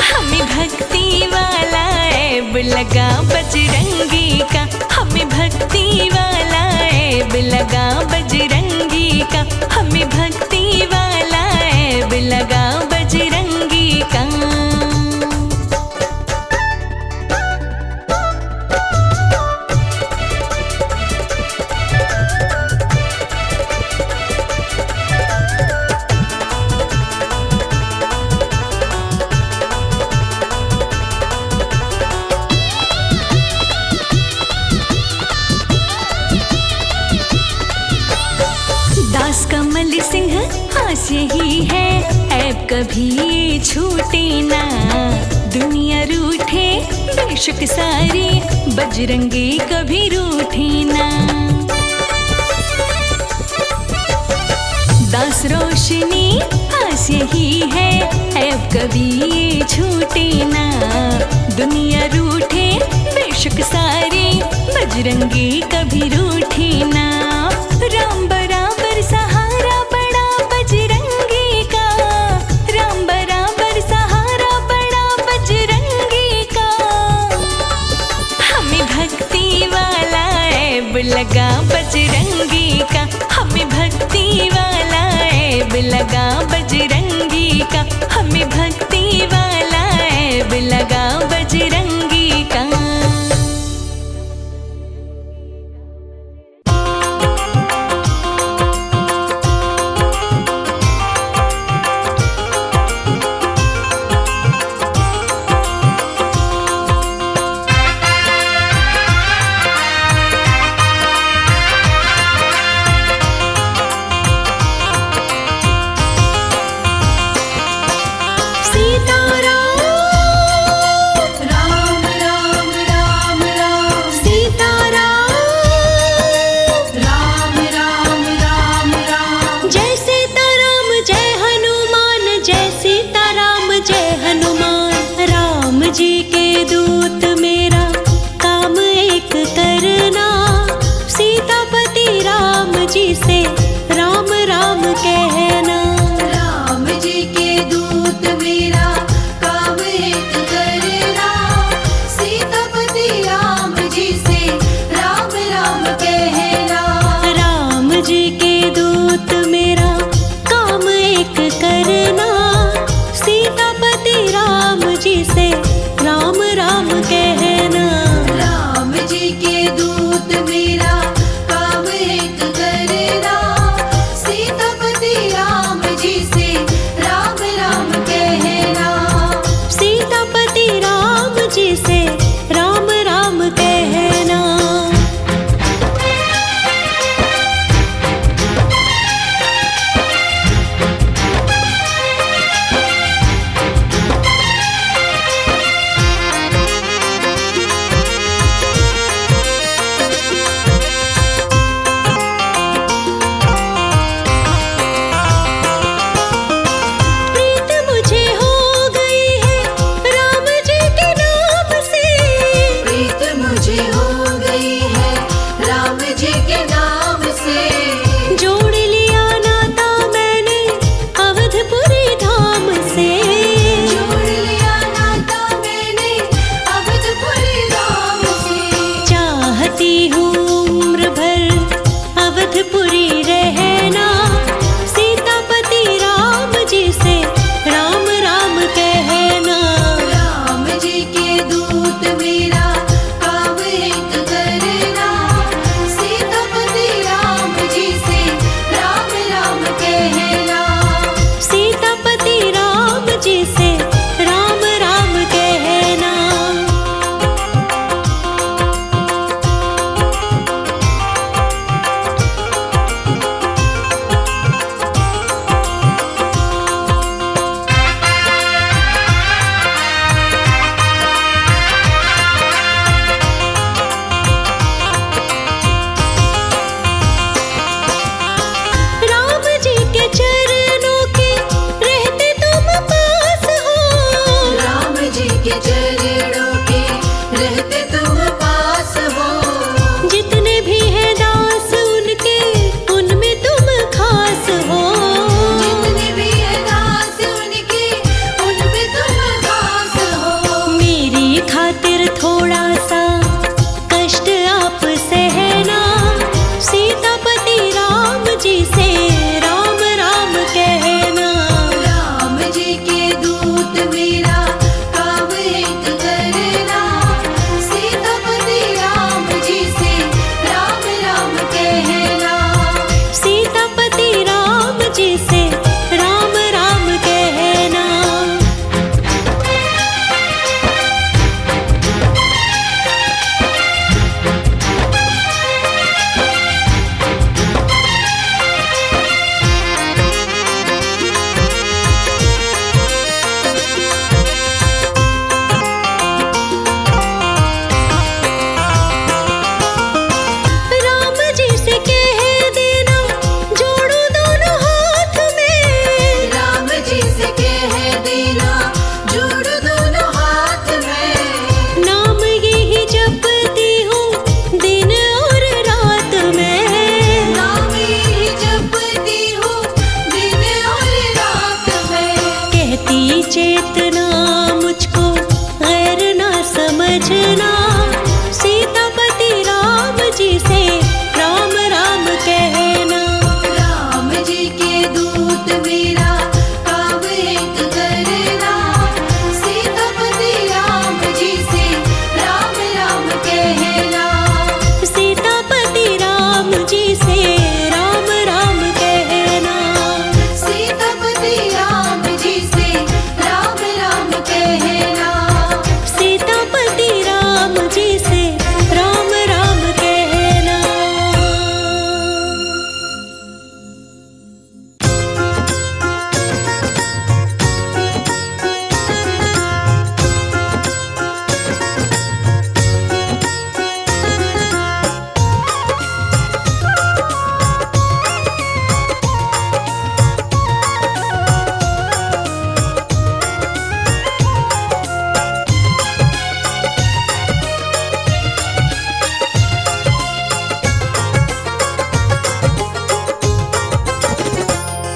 हमें भक्ति वाला ऐब लगा बजरंगी का, हमें भक्ति वाला ऐब लगा बजरंगी का, हमें भक्ति वाला ऐब लगा बजरंगी का। कमल सिंह आस यही है ऐब कभी ये छूटे ना, दुनिया रूठे बेशक सारी बजरंगी कभी रूठे ना। दास रोशनी आस यही है ऐब कभी ये छूटे ना, दुनिया रूठे बेशक सारी बजरंगी कभी रूठे ना। राम बराबर सहारा बड़ा बजरंगी का, राम बराबर सहारा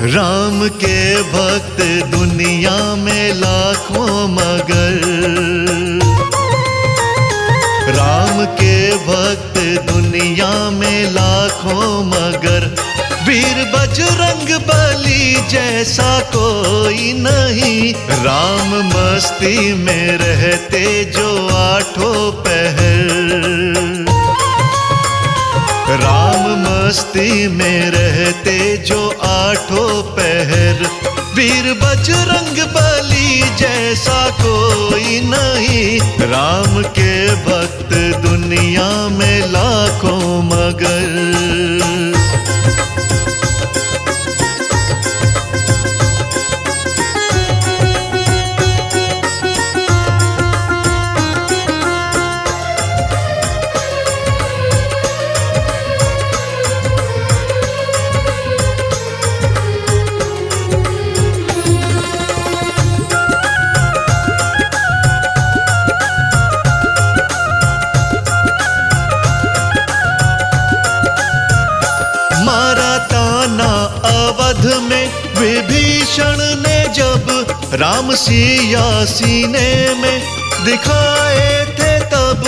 राम के भक्त दुनिया में लाखों मगर, राम के भक्त दुनिया में लाखों मगर, वीर बजरंग बली जैसा कोई नहीं। राम मस्ती में रहते जो आठों पहर, राम मस्ती में रहते जो आठों पहर, वीर बजरंग बली जैसा कोई नहीं। राम के भक्त दुनिया में लाखों मगर। अवध में विभीषण ने जब राम सिया सीने में दिखाए थे तब,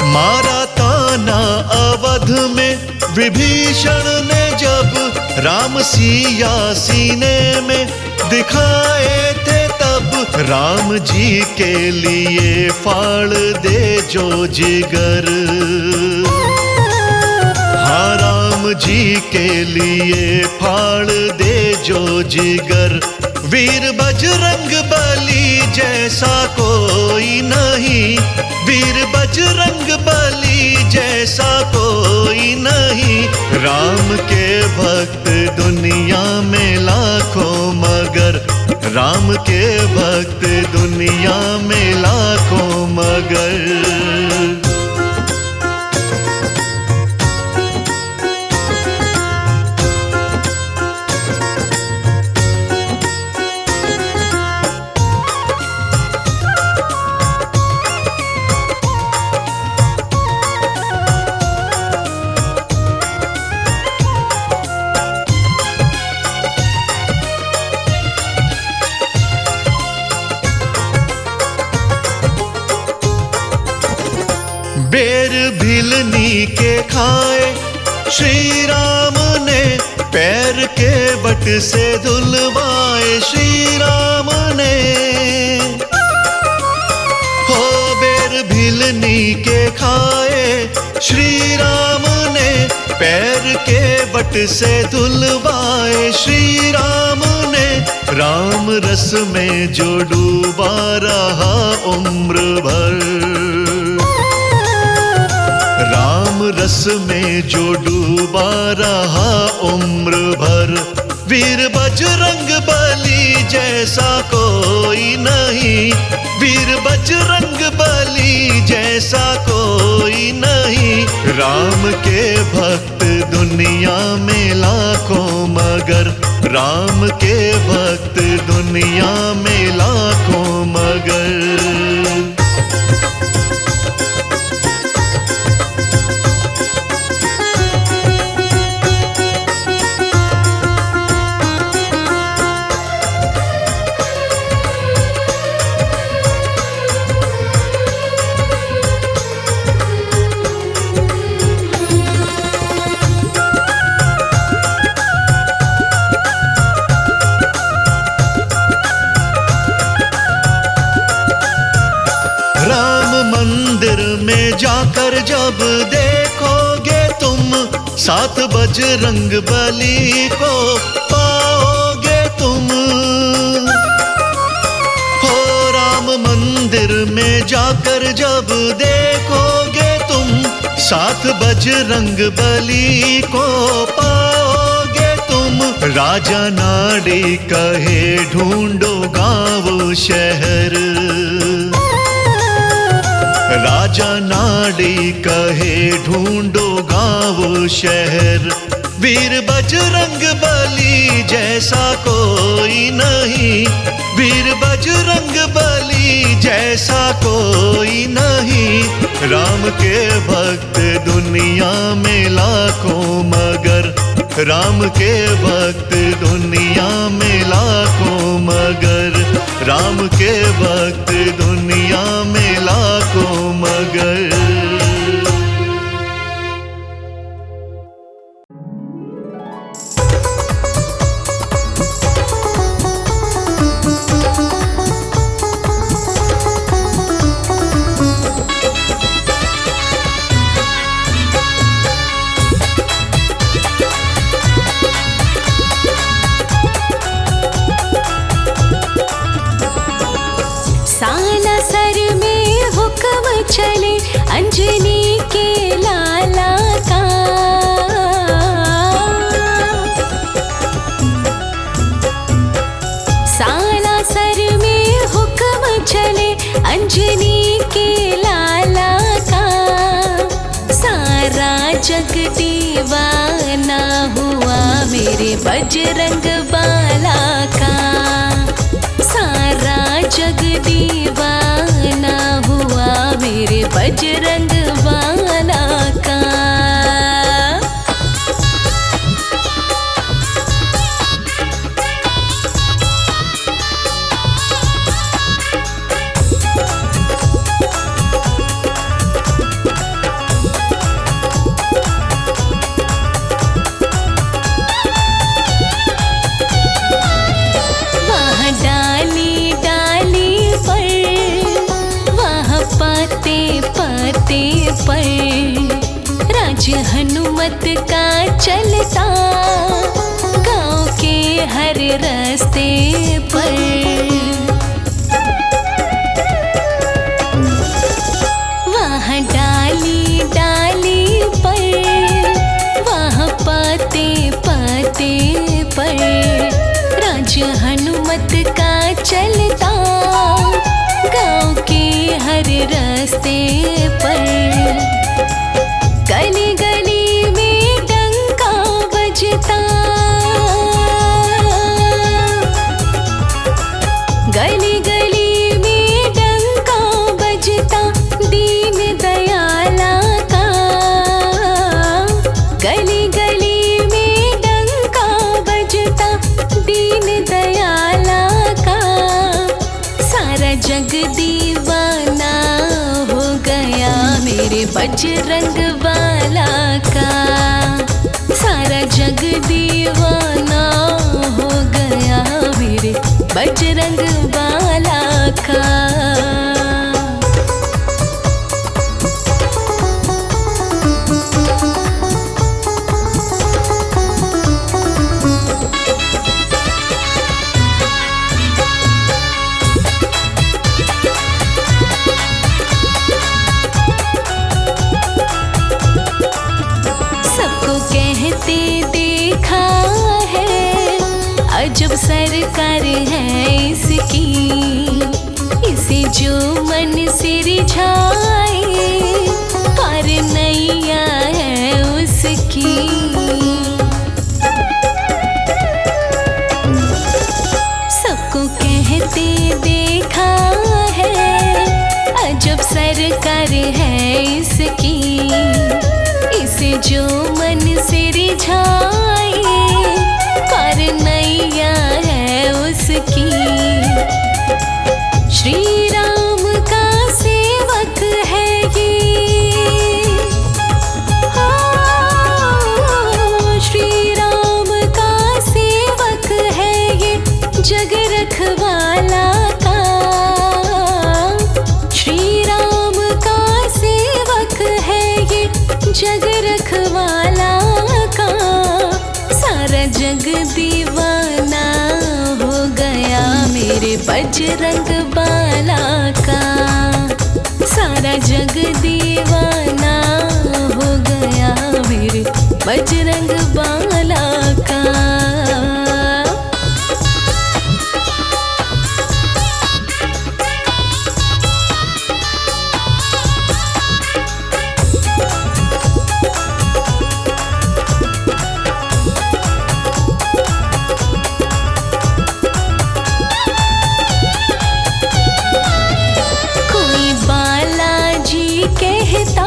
मारा ताना अवध में विभीषण ने जब राम सिया सीने में दिखाए थे तब। राम जी के लिए फाड़ दे जो जिगर, हाँ राम जी के लिए फाड़ दे जो जिगर। वीर बजरंग बली जैसा कोई नहीं, वीर बजरंग बली जैसा कोई नहीं। राम के भक्त दुनिया में लाखों मगर, राम के भक्त दुनिया में लाखों मगर। बेर भिलनी के खाए श्री राम ने, पैर के बट से धुलवाए श्री राम ने। हो बेर भिलनी के खाए श्री राम ने, पैर के बट से धुलवाए श्री राम ने। राम रस में जो डूबा रहा उम्र भर, राम रस में जो डूबा रहा उम्र भर। वीर बजरंग बली जैसा कोई नहीं, वीर बजरंग बली जैसा कोई नहीं। राम के भक्त दुनिया में लाखों मगर, राम के भक्त दुनिया में लाखों मगर। मंदिर में जाकर जब देखोगे तुम, साथ बजरंग बली को पाओगे तुम। हो राम मंदिर में जाकर जब देखोगे तुम, साथ बजरंग बली को पाओगे तुम। राजा नाड़ी कहे ढूंढो गाँव शहर, राजा नाड़ी कहे ढूंढो गाँव शहर। वीर बजरंग बली जैसा कोई नहीं, वीर बजरंग बली जैसा कोई नहीं। राम के भक्त दुनिया में लाखों मगर, राम के भक्त दुनिया में लाखों मगर, राम के भक्त दुनिया में लाखों मगर। सालासर में हुक्म चले अंजनी के लाला का, सालासर में हुक्म चले अंजनी के लाला का। सारा जग दीवाना हुआ मेरे बजरंग बाला का, सारा जग दीवाना हुआ मेरे बजरंग बाला का। वहाँ डाली डाली पर, वहाँ पाते पाते पर राज हनुमत का चलता, गाँव के हर रास्ते पर। वहाँ डाली डाली पर, वहाँ पाते पाते पर राज हनुमत का चलता, गाँव के हर रास्ते पर। गली गली में डंका बजता, गली गली में डंका बजता दीन दयाला का। गली गली में डंका बजता दीन दयाला का। सारा जग दीवाना हो गया मेरे बजरंग बाला का, सारा जग दीवाना हो गया मेरे बजरंग बाला का। सबको कहते देखा है अजब सरकार है इसकी, इसे जो मन से रिझाए पार नैया है उसकी। सबको कहते देखा है अजब सरकार है इसकी, इसे जो मन से रिझाए पार नैया है उसकी। श्री राम का सेवक है ये, श्री राम का सेवक है ये जग रखवाला का। श्री राम का सेवक है ये जग रखवाला का। सारा जग दीवाना हो गया मेरे बजरंग बाला का, सारा जग दीवाना हो गया मेरे बजरंग बाला का। कहता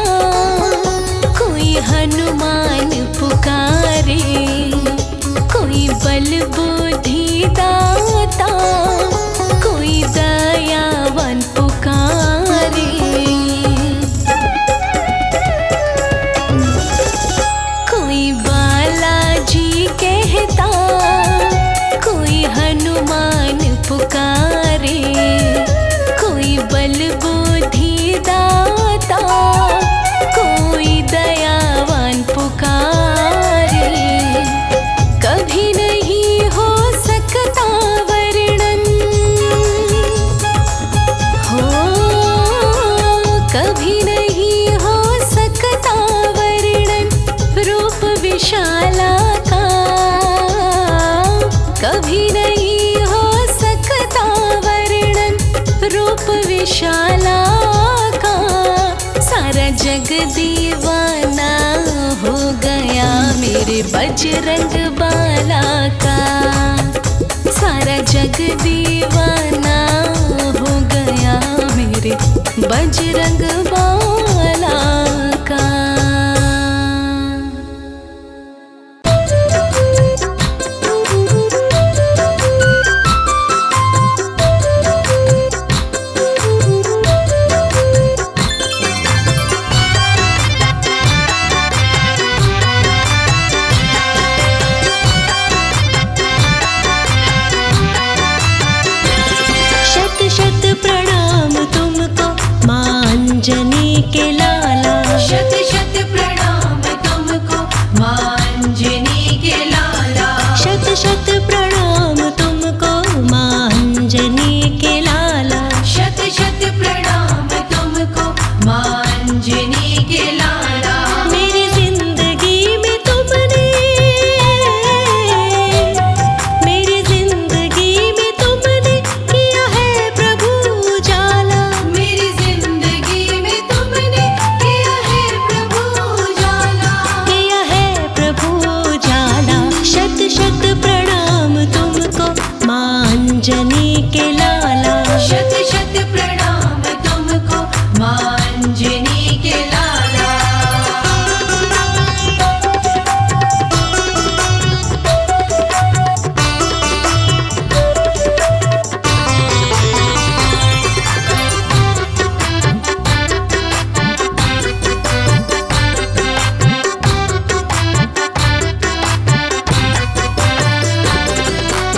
भी नहीं हो सकता वर्णन रूप विशाला का। सारा जग दीवाना हो गया मेरे बजरंग बाला का। सारा जग दीवाना हो गया मेरे बजरंग बाला का। शत शत प्रणाम तुमको माँ अंजनी के लाला। शत शत प्रणाम तुमको माँ अंजनी के लाला। शत शत प्रणाम तुमको माँ अंजनी के लाला। शत शत प्रणाम तुमको माँ अंजनी के लाला। मेरी जिंदगी में तुमने, मेरी जिंदगी में तुमने किया है प्रभु उजाला। मेरी जिंदगी में तुमने किया है प्रभु उजाला। किया है प्रभु उजाला। शत शत प्रणाम तुमको माँ अंजनी के लाला। शत शत प्रणाम तुमको माँ अंजनी के लाला।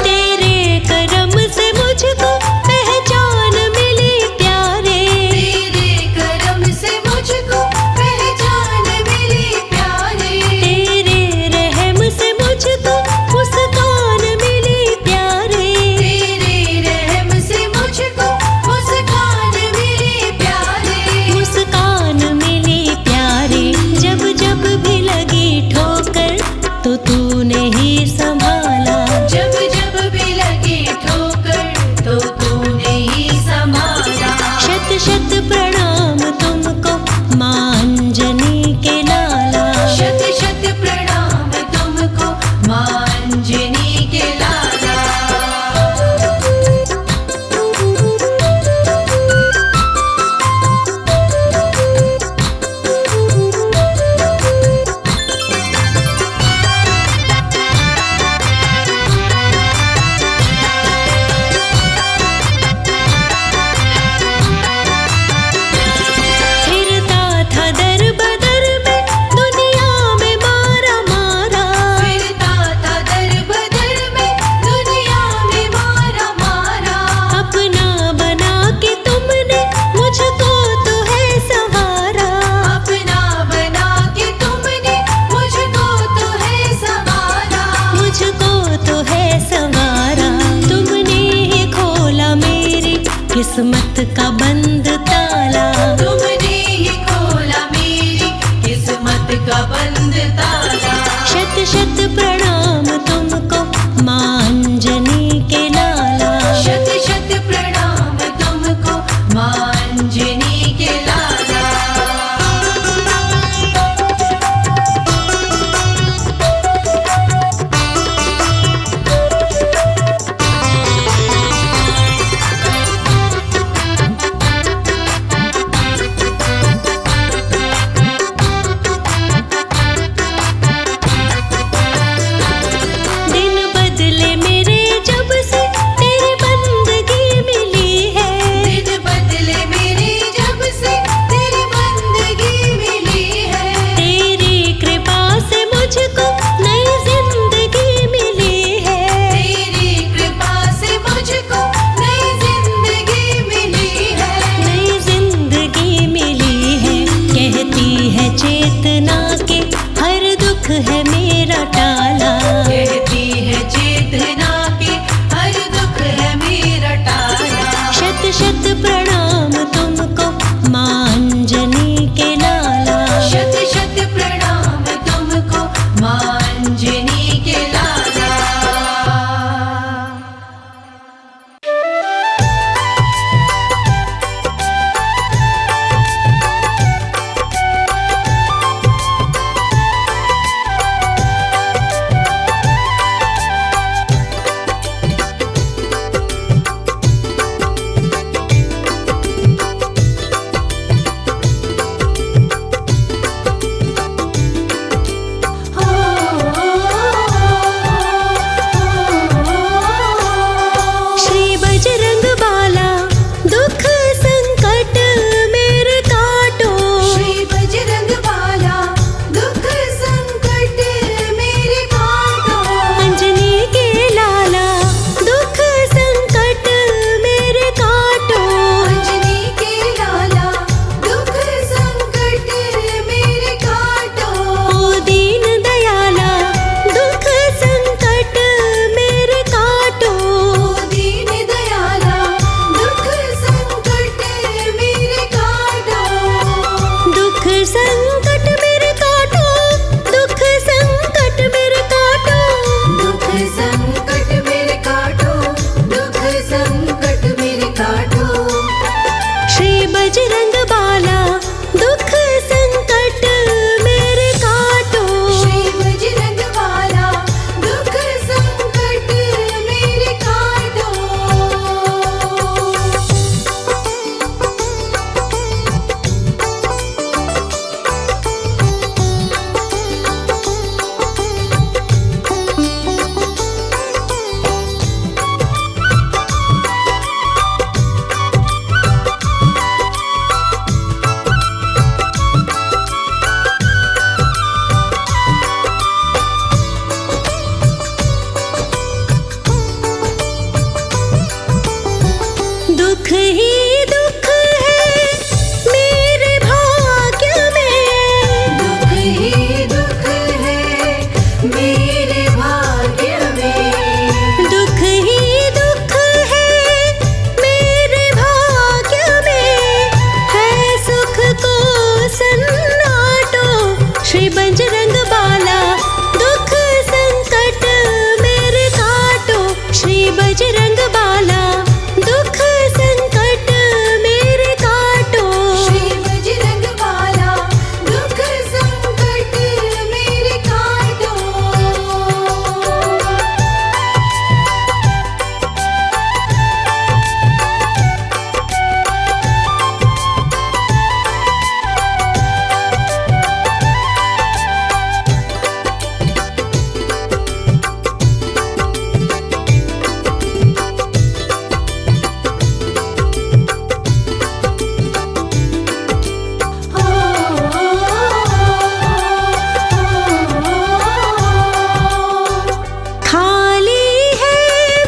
तेरे करम से मुझको पहचान मिली प्यारे। तेरे करम से मुझको पहचान मिली प्यारे। तेरे रहम से मुझको मुस्कान मिली प्यारे। तेरे रहम से मुझको मुस्कान मिली प्यारे। मुस्कान मिली प्यारे। जब जब भी लगी ठोकर तो तूने ही संभाला। जब जब भी लगी ठोकर तो तूने ही संभाला। शत शत प्रणाम तुमको माँ अंजनी के लाला। शत शत प्रणाम तुमको माँ अंजनी के लाला। फिरता था दर बदर में दुनिया में मारा मारा। फिरता था दर बदर में दुनिया में मारा मारा। अपना बना के तुमने मुझको तो है सवारा। अपना बना के तुमने मुझको तो है संवारा। मुझको तो है सवारा। तुमने ही खोला मेरी किस्मत का बंद ताला। तुमने ही खोला मेरी किस्मत का बंद ताला। शत शत प्रणाम तुमको माँ अंजनी के लाला। शत शत प्रणाम तुमको माँ अंजनी के लाला। बजरंग बाला दुख संकट मेरे काटो। श्री बजरंग बाला दुख संकट मेरे काटो। खाली है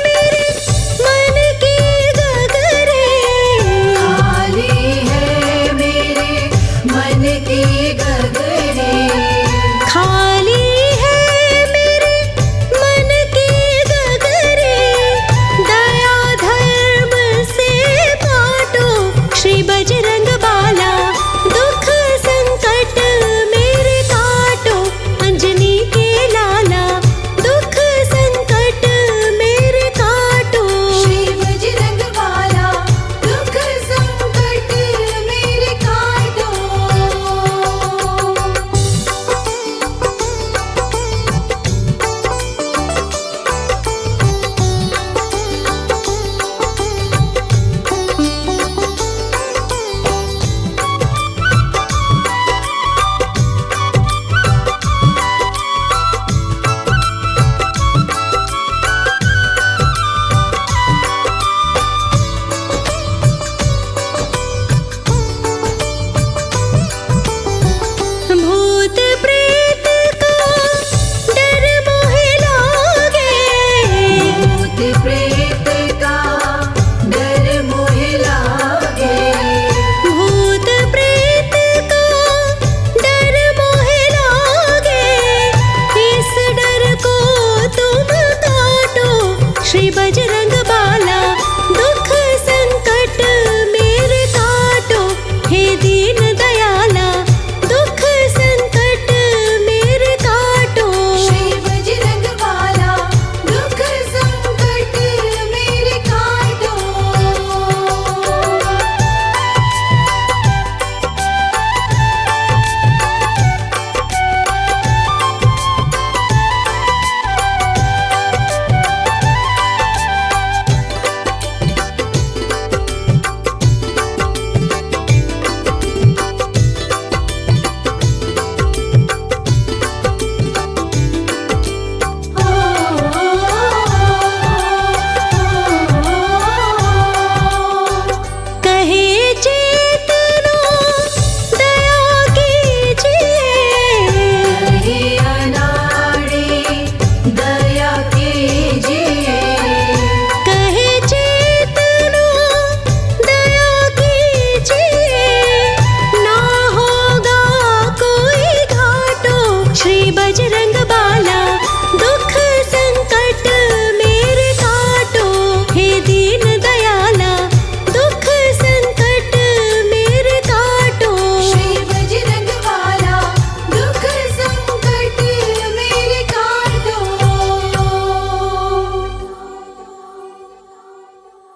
मेरे मन की गगरे, खाली है मेरे मन की गगरे। खाली है मेरे मन की गगरे, दया धर्म से बांटो। श्री बजरंग बाला दुख संकट मेरे काटो। अंजनी के लाला दुख संकट मेरे काटो। श्री बजरंग बाला दुख संकट मेरे काटो। भूत प्रेत का डर मोहे लागे, भूत प्रेत का डर मोहे लागे। भूत प्रेत का डर मोहे लागे, इस डर को तुम काटो। श्री बजरंग